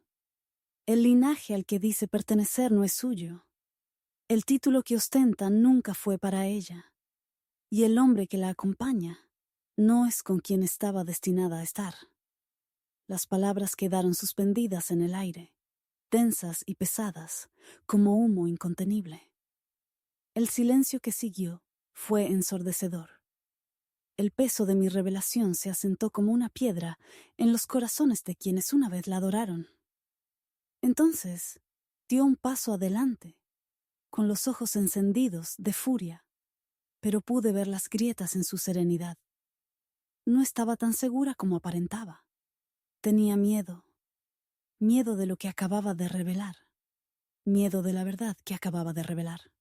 El linaje al que dice pertenecer no es suyo. El título que ostenta nunca fue para ella. Y el hombre que la acompaña no es con quien estaba destinada a estar. Las palabras quedaron suspendidas en el aire, densas y pesadas, como humo incontenible. El silencio que siguió fue ensordecedor. El peso de mi revelación se asentó como una piedra en los corazones de quienes una vez la adoraron. Entonces dio un paso adelante, con los ojos encendidos de furia, pero pude ver las grietas en su serenidad. No estaba tan segura como aparentaba. Tenía miedo, miedo de lo que acababa de revelar, miedo de la verdad que acababa de revelar.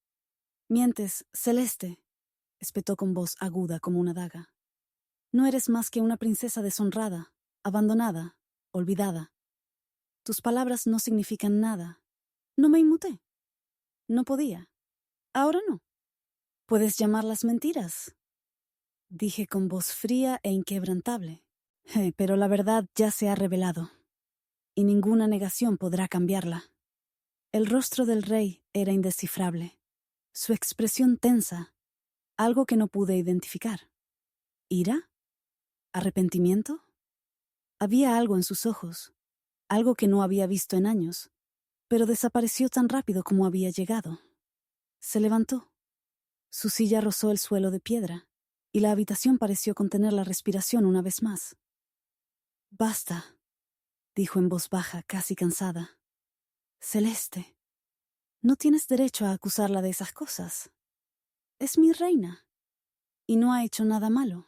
Mientes, Celeste, espetó con voz aguda como una daga. No eres más que una princesa deshonrada, abandonada, olvidada. Tus palabras no significan nada. No me inmuté. No podía. Ahora no. Puedes llamarlas mentiras, dije con voz fría e inquebrantable. Pero la verdad ya se ha revelado, y ninguna negación podrá cambiarla. El rostro del rey era indescifrable, su expresión tensa, algo que no pude identificar. ¿Ira? ¿Arrepentimiento? Había algo en sus ojos, algo que no había visto en años, pero desapareció tan rápido como había llegado. Se levantó. Su silla rozó el suelo de piedra, y la habitación pareció contener la respiración una vez más. Basta, dijo en voz baja, casi cansada. Celeste, no tienes derecho a acusarla de esas cosas. Es mi reina, y no ha hecho nada malo.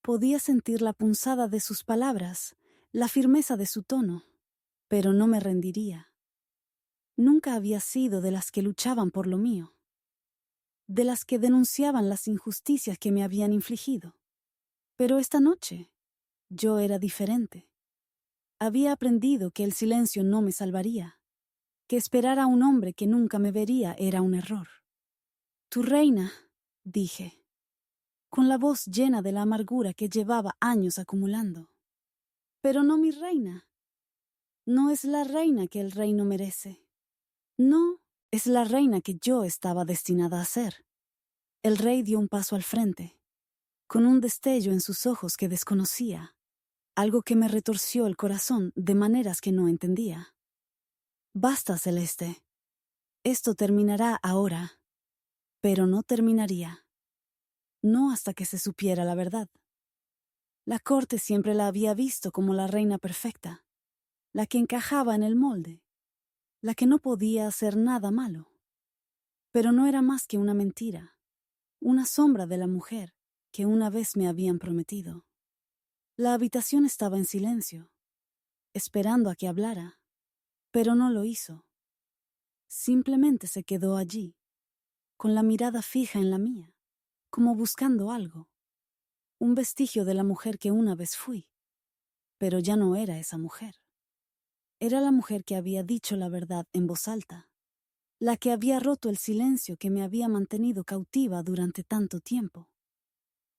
Podía sentir la punzada de sus palabras, la firmeza de su tono, pero no me rendiría. Nunca había sido de las que luchaban por lo mío, de las que denunciaban las injusticias que me habían infligido. Pero esta noche, yo era diferente. Había aprendido que el silencio no me salvaría, que esperar a un hombre que nunca me vería era un error. Tu reina, dije, con la voz llena de la amargura que llevaba años acumulando. Pero no mi reina. No es la reina que el reino merece. No, es la reina que yo estaba destinada a ser. El rey dio un paso al frente, con un destello en sus ojos que desconocía, algo que me retorció el corazón de maneras que no entendía. Basta, Celeste. Esto terminará ahora, pero no terminaría. No hasta que se supiera la verdad. La corte siempre la había visto como la reina perfecta, la que encajaba en el molde, la que no podía hacer nada malo. Pero no era más que una mentira, una sombra de la mujer que una vez me habían prometido. La habitación estaba en silencio, esperando a que hablara. Pero no lo hizo. Simplemente se quedó allí, con la mirada fija en la mía, como buscando algo, un vestigio de la mujer que una vez fui. Pero ya no era esa mujer. Era la mujer que había dicho la verdad en voz alta, la que había roto el silencio que me había mantenido cautiva durante tanto tiempo.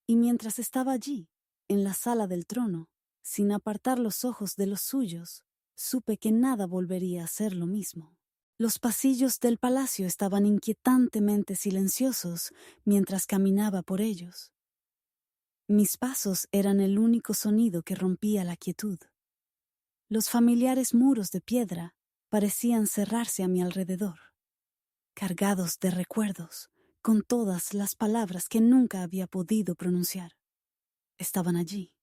Y mientras estaba allí, en la sala del trono, sin apartar los ojos de los suyos, supe que nada volvería a ser lo mismo. Los pasillos del palacio estaban inquietantemente silenciosos mientras caminaba por ellos. Mis pasos eran el único sonido que rompía la quietud. Los familiares muros de piedra parecían cerrarse a mi alrededor, cargados de recuerdos, con todas las palabras que nunca había podido pronunciar. Estaban allí,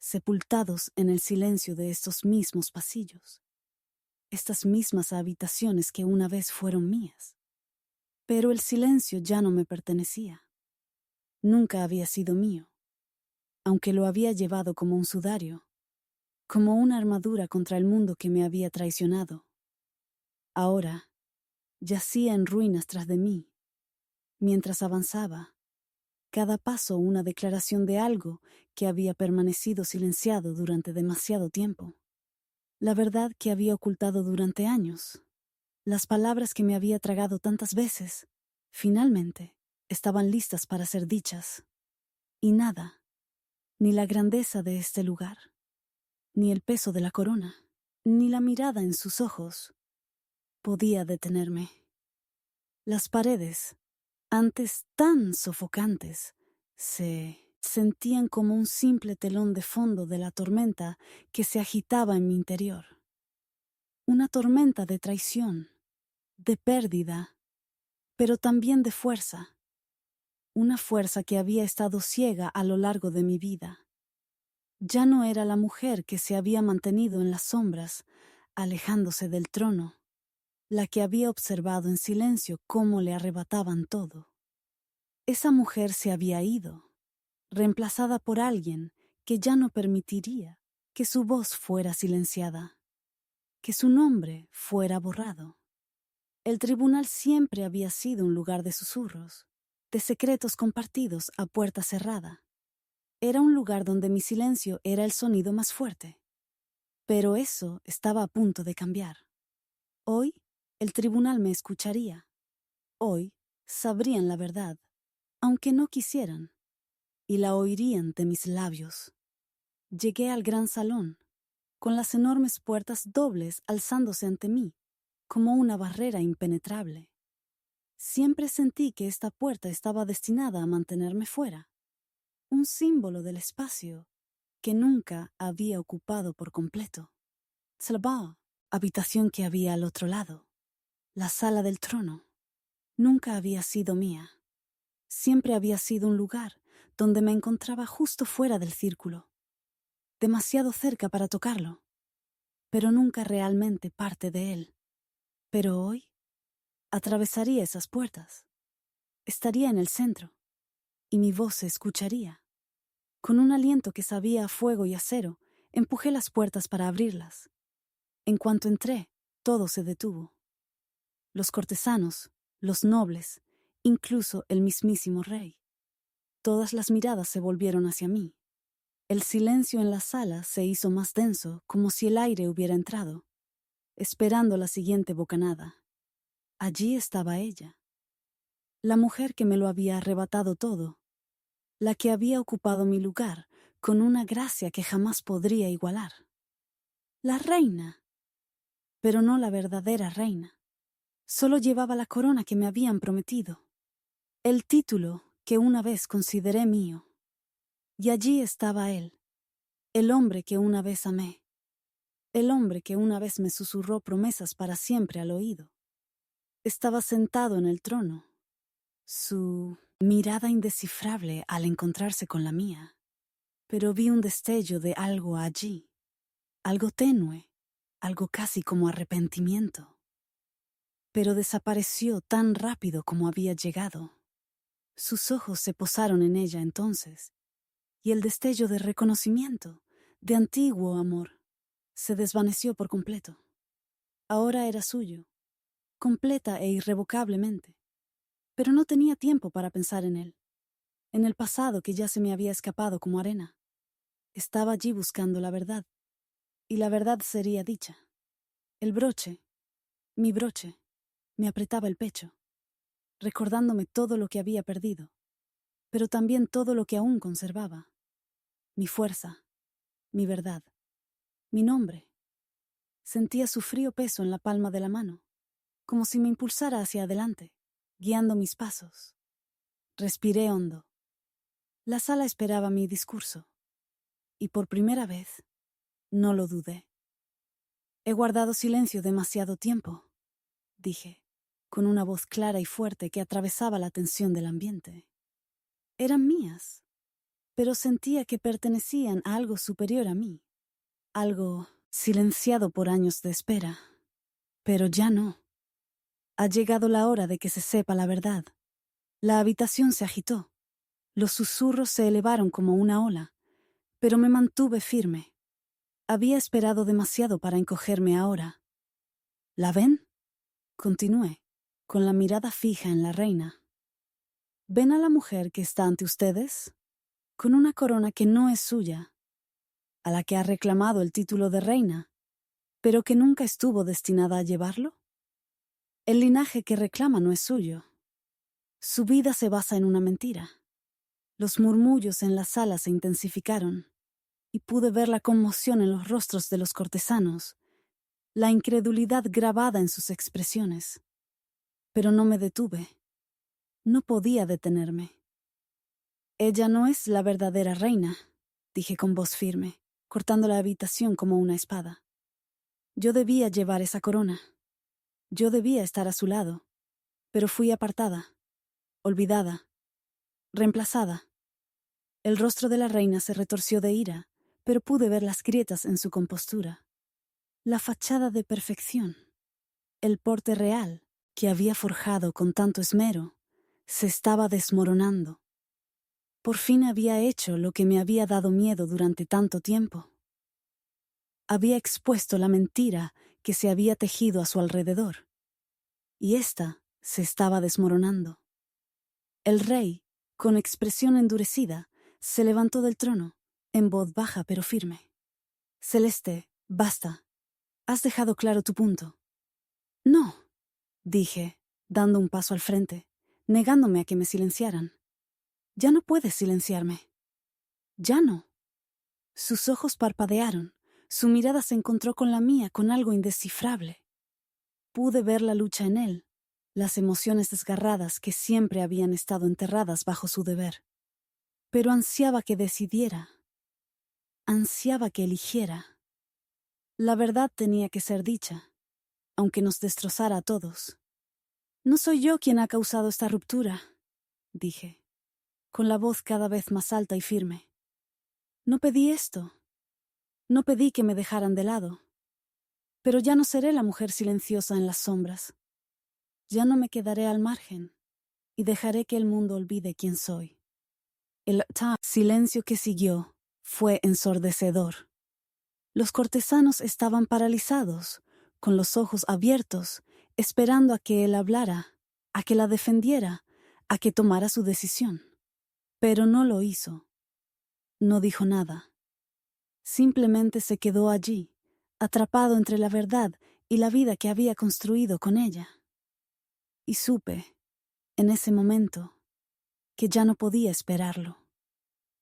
sepultados en el silencio de estos mismos pasillos, estas mismas habitaciones que una vez fueron mías. Pero el silencio ya no me pertenecía. Nunca había sido mío, aunque lo había llevado como un sudario, como una armadura contra el mundo que me había traicionado. Ahora, yacía en ruinas tras de mí. Mientras avanzaba, cada paso una declaración de algo que había permanecido silenciado durante demasiado tiempo. La verdad que había ocultado durante años. Las palabras que me había tragado tantas veces, finalmente, estaban listas para ser dichas. Y nada, ni la grandeza de este lugar, ni el peso de la corona, ni la mirada en sus ojos, podía detenerme. Las paredes, antes tan sofocantes, se sentían como un simple telón de fondo de la tormenta que se agitaba en mi interior. Una tormenta de traición, de pérdida, pero también de fuerza. Una fuerza que había estado ciega a lo largo de mi vida. Ya no era la mujer que se había mantenido en las sombras, alejándose del trono, la que había observado en silencio cómo le arrebataban todo. Esa mujer se había ido, reemplazada por alguien que ya no permitiría que su voz fuera silenciada, que su nombre fuera borrado. El tribunal siempre había sido un lugar de susurros, de secretos compartidos a puerta cerrada. Era un lugar donde mi silencio era el sonido más fuerte. Pero eso estaba a punto de cambiar. Hoy, el tribunal me escucharía. Hoy, sabrían la verdad, aunque no quisieran, y la oirían de mis labios. Llegué al gran salón, con las enormes puertas dobles alzándose ante mí, como una barrera impenetrable. Siempre sentí que esta puerta estaba destinada a mantenerme fuera, un símbolo del espacio que nunca había ocupado por completo. Tzlaba, habitación que había al otro lado, la sala del trono, nunca había sido mía. Siempre había sido un lugar donde me encontraba justo fuera del círculo, demasiado cerca para tocarlo, pero nunca realmente parte de él. Pero hoy atravesaría esas puertas, estaría en el centro, y mi voz se escucharía. Con un aliento que sabía a fuego y acero, empujé las puertas para abrirlas. En cuanto entré, todo se detuvo. Los cortesanos, los nobles, incluso el mismísimo rey. Todas las miradas se volvieron hacia mí. El silencio en la sala se hizo más denso, como si el aire hubiera entrado, esperando la siguiente bocanada. Allí estaba ella, la mujer que me lo había arrebatado todo, la que había ocupado mi lugar con una gracia que jamás podría igualar. La reina, pero no la verdadera reina. Solo llevaba la corona que me habían prometido, el título que una vez consideré mío. Y allí estaba él, el hombre que una vez amé, el hombre que una vez me susurró promesas para siempre al oído. Estaba sentado en el trono, su mirada indescifrable al encontrarse con la mía. Pero vi un destello de algo allí, algo tenue, algo casi como arrepentimiento. Pero desapareció tan rápido como había llegado. Sus ojos se posaron en ella entonces, y el destello de reconocimiento, de antiguo amor, se desvaneció por completo. Ahora era suyo, completa e irrevocablemente. Pero no tenía tiempo para pensar en él, en el pasado que ya se me había escapado como arena. Estaba allí buscando la verdad, y la verdad sería dicha. El broche, mi broche, me apretaba el pecho, recordándome todo lo que había perdido, pero también todo lo que aún conservaba. Mi fuerza, mi verdad, mi nombre. Sentía su frío peso en la palma de la mano, como si me impulsara hacia adelante, guiando mis pasos. Respiré hondo. La sala esperaba mi discurso, y por primera vez no lo dudé. He guardado silencio demasiado tiempo, dije, con una voz clara y fuerte que atravesaba la tensión del ambiente. Eran mías, pero sentía que pertenecían a algo superior a mí, algo silenciado por años de espera. Pero ya no. Ha llegado la hora de que se sepa la verdad. La habitación se agitó. Los susurros se elevaron como una ola, pero me mantuve firme. Había esperado demasiado para encogerme ahora. ¿La ven? Continué, con la mirada fija en la reina. ¿Ven a la mujer que está ante ustedes? Con una corona que no es suya, a la que ha reclamado el título de reina, pero que nunca estuvo destinada a llevarlo. El linaje que reclama no es suyo. Su vida se basa en una mentira. Los murmullos en la sala se intensificaron, y pude ver la conmoción en los rostros de los cortesanos, la incredulidad grabada en sus expresiones. Pero no me detuve. No podía detenerme. Ella no es la verdadera reina, dije con voz firme, cortando la habitación como una espada. Yo debía llevar esa corona. Yo debía estar a su lado, pero fui apartada, olvidada, reemplazada. El rostro de la reina se retorció de ira, pero pude ver las grietas en su compostura. La fachada de perfección, el porte real que había forjado con tanto esmero, se estaba desmoronando. Por fin había hecho lo que me había dado miedo durante tanto tiempo. Había expuesto la mentira que se había tejido a su alrededor, y ésta se estaba desmoronando. El rey, con expresión endurecida, se levantó del trono, en voz baja pero firme. Celeste, basta. Has dejado claro tu punto. No, dije, dando un paso al frente, negándome a que me silenciaran. Ya no puedes silenciarme. Ya no. Sus ojos parpadearon, su mirada se encontró con la mía con algo indescifrable. Pude ver la lucha en él, las emociones desgarradas que siempre habían estado enterradas bajo su deber. Pero ansiaba que decidiera. Ansiaba que eligiera. La verdad tenía que ser dicha, aunque nos destrozara a todos. No soy yo quien ha causado esta ruptura, dije, con la voz cada vez más alta y firme. No pedí esto. No pedí que me dejaran de lado. Pero ya no seré la mujer silenciosa en las sombras. Ya no me quedaré al margen y dejaré que el mundo olvide quién soy. El silencio que siguió fue ensordecedor. Los cortesanos estaban paralizados, con los ojos abiertos, esperando a que él hablara, a que la defendiera, a que tomara su decisión. Pero no lo hizo. No dijo nada. Simplemente se quedó allí, atrapado entre la verdad y la vida que había construido con ella. Y supe, en ese momento, que ya no podía esperarlo.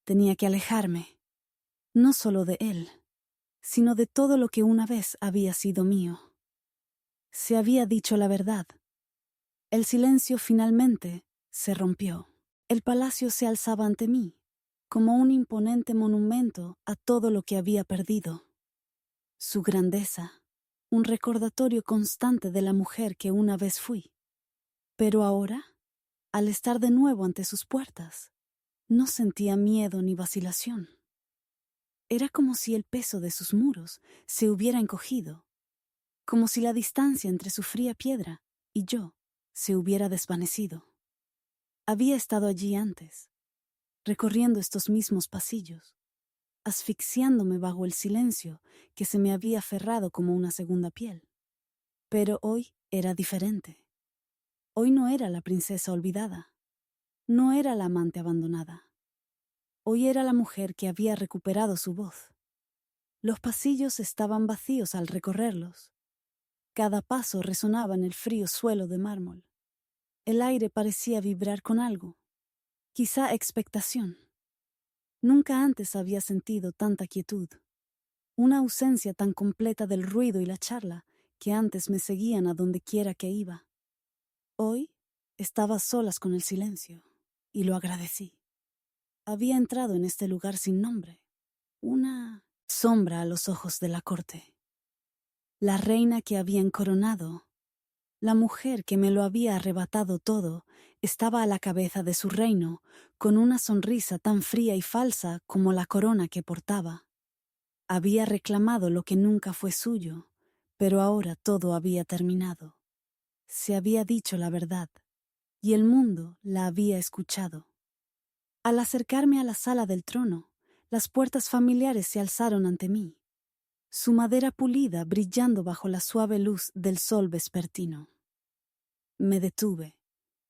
Tenía que alejarme, no solo de él, sino de todo lo que una vez había sido mío. Se había dicho la verdad. El silencio finalmente se rompió. El palacio se alzaba ante mí, como un imponente monumento a todo lo que había perdido. Su grandeza, un recordatorio constante de la mujer que una vez fui. Pero ahora, al estar de nuevo ante sus puertas, no sentía miedo ni vacilación. Era como si el peso de sus muros se hubiera encogido, como si la distancia entre su fría piedra y yo se hubiera desvanecido. Había estado allí antes, recorriendo estos mismos pasillos, asfixiándome bajo el silencio que se me había aferrado como una segunda piel. Pero hoy era diferente. Hoy no era la princesa olvidada. No era la amante abandonada. Hoy era la mujer que había recuperado su voz. Los pasillos estaban vacíos al recorrerlos. Cada paso resonaba en el frío suelo de mármol. El aire parecía vibrar con algo, quizá expectación. Nunca antes había sentido tanta quietud, una ausencia tan completa del ruido y la charla que antes me seguían a donde quiera que iba. Hoy estaba a solas con el silencio, y lo agradecí. Había entrado en este lugar sin nombre, una sombra a los ojos de la corte. La reina que habían coronado, la mujer que me lo había arrebatado todo, estaba a la cabeza de su reino, con una sonrisa tan fría y falsa como la corona que portaba. Había reclamado lo que nunca fue suyo, pero ahora todo había terminado. Se había dicho la verdad, y el mundo la había escuchado. Al acercarme a la sala del trono, las puertas familiares se alzaron ante mí, su madera pulida brillando bajo la suave luz del sol vespertino. Me detuve,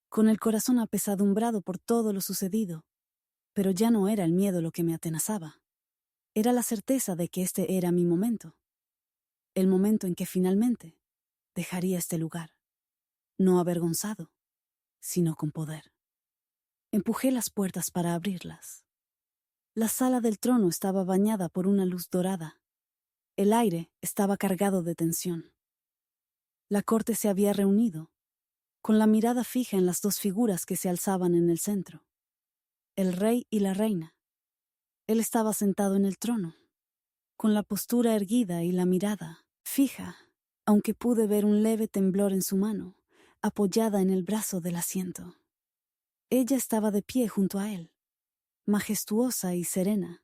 con el corazón apesadumbrado por todo lo sucedido, pero ya no era el miedo lo que me atenazaba. Era la certeza de que este era mi momento, el momento en que finalmente dejaría este lugar, no avergonzado, sino con poder. Empujé las puertas para abrirlas. La sala del trono estaba bañada por una luz dorada. El aire estaba cargado de tensión. La corte se había reunido, con la mirada fija en las dos figuras que se alzaban en el centro, el rey y la reina. Él estaba sentado en el trono, con la postura erguida y la mirada fija, aunque pude ver un leve temblor en su mano, apoyada en el brazo del asiento. Ella estaba de pie junto a él, majestuosa y serena,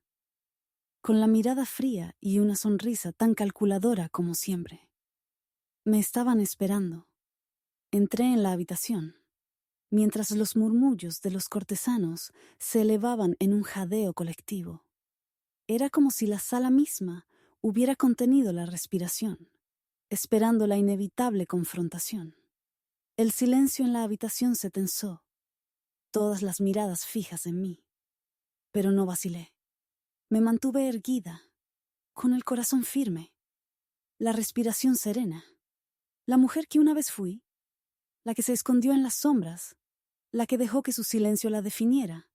con la mirada fría y una sonrisa tan calculadora como siempre. Me estaban esperando. Entré en la habitación, mientras los murmullos de los cortesanos se elevaban en un jadeo colectivo. Era como si la sala misma hubiera contenido la respiración, esperando la inevitable confrontación. El silencio en la habitación se tensó, todas las miradas fijas en mí. Pero no vacilé. Me mantuve erguida, con el corazón firme, la respiración serena. La mujer que una vez fui, la que se escondió en las sombras, la que dejó que su silencio la definiera,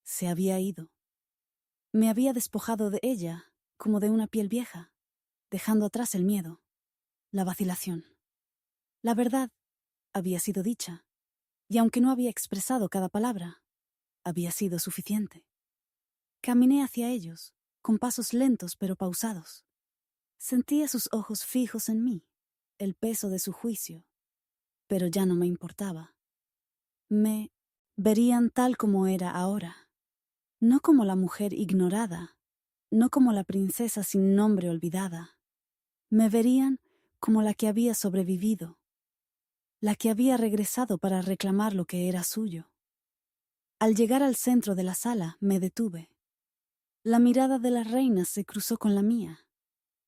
se había ido. Me había despojado de ella como de una piel vieja, dejando atrás el miedo, la vacilación. La verdad había sido dicha, y aunque no había expresado cada palabra, había sido suficiente. Caminé hacia ellos, con pasos lentos pero pausados. Sentía sus ojos fijos en mí, el peso de su juicio, pero ya no me importaba. Me verían tal como era ahora, no como la mujer ignorada, no como la princesa sin nombre olvidada. Me verían como la que había sobrevivido, la que había regresado para reclamar lo que era suyo. Al llegar al centro de la sala, me detuve. La mirada de la reina se cruzó con la mía.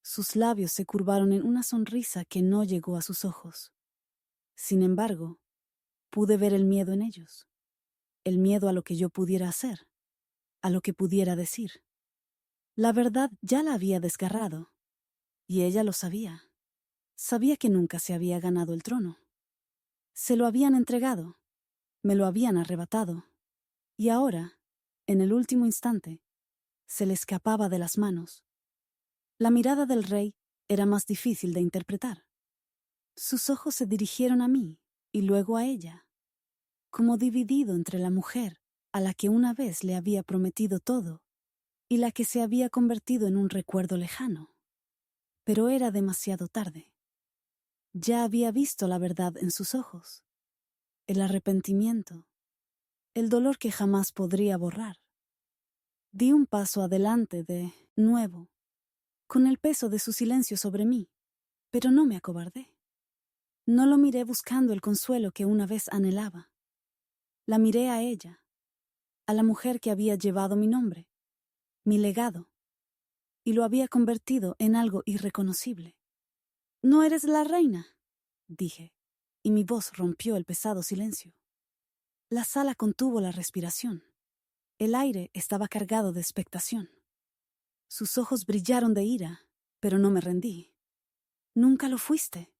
Sus labios se curvaron en una sonrisa que no llegó a sus ojos. Sin embargo, pude ver el miedo en ellos, el miedo a lo que yo pudiera hacer, a lo que pudiera decir. La verdad ya la había desgarrado, y ella lo sabía. Sabía que nunca se había ganado el trono. Se lo habían entregado, me lo habían arrebatado, y ahora, en el último instante, se le escapaba de las manos. La mirada del rey era más difícil de interpretar. Sus ojos se dirigieron a mí y luego a ella, como dividido entre la mujer a la que una vez le había prometido todo y la que se había convertido en un recuerdo lejano. Pero era demasiado tarde. Ya había visto la verdad en sus ojos, el arrepentimiento, el dolor que jamás podría borrar. Di un paso adelante de nuevo, con el peso de su silencio sobre mí, pero no me acobardé. No lo miré buscando el consuelo que una vez anhelaba. La miré a ella, a la mujer que había llevado mi nombre, mi legado, y lo había convertido en algo irreconocible. ¿No eres la reina?, dije, y mi voz rompió el pesado silencio. La sala contuvo la respiración. El aire estaba cargado de expectación. Sus ojos brillaron de ira, pero no me rendí. Nunca lo fuiste.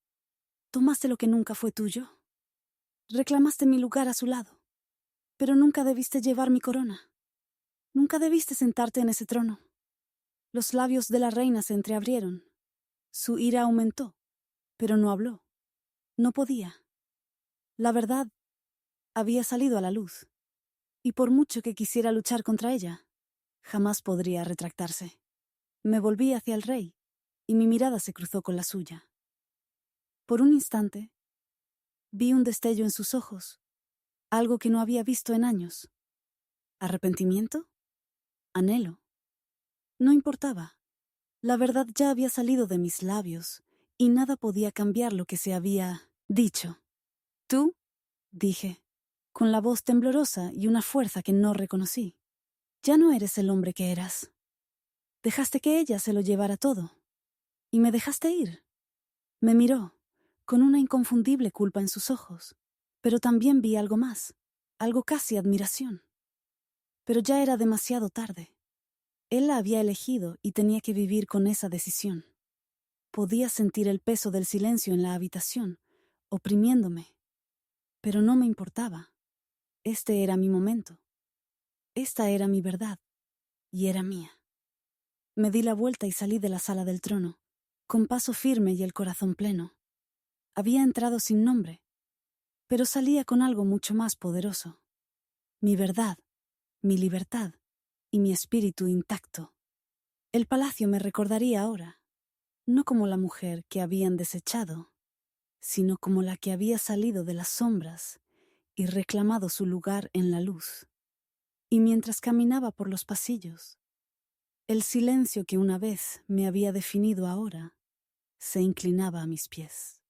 Tomaste lo que nunca fue tuyo. Reclamaste mi lugar a su lado, pero nunca debiste llevar mi corona. Nunca debiste sentarte en ese trono. Los labios de la reina se entreabrieron. Su ira aumentó, pero no habló. No podía. La verdad había salido a la luz, y por mucho que quisiera luchar contra ella, jamás podría retractarse. Me volví hacia el rey, y mi mirada se cruzó con la suya. Por un instante, vi un destello en sus ojos, algo que no había visto en años. ¿Arrepentimiento? Anhelo. No importaba. La verdad ya había salido de mis labios, y nada podía cambiar lo que se había dicho. ¿Tú? Dije, con la voz temblorosa y una fuerza que no reconocí. Ya no eres el hombre que eras. Dejaste que ella se lo llevara todo. Y me dejaste ir. Me miró, con una inconfundible culpa en sus ojos. Pero también vi algo más, algo casi admiración. Pero ya era demasiado tarde. Él la había elegido y tenía que vivir con esa decisión. Podía sentir el peso del silencio en la habitación, oprimiéndome. Pero no me importaba. Este era mi momento. Esta era mi verdad, y era mía. Me di la vuelta y salí de la sala del trono, con paso firme y el corazón pleno. Había entrado sin nombre, pero salía con algo mucho más poderoso. Mi verdad, mi libertad y mi espíritu intacto. El palacio me recordaría ahora, no como la mujer que habían desechado, sino como la que había salido de las sombras y reclamado su lugar en la luz. Y mientras caminaba por los pasillos, el silencio que una vez me había definido ahora se inclinaba a mis pies.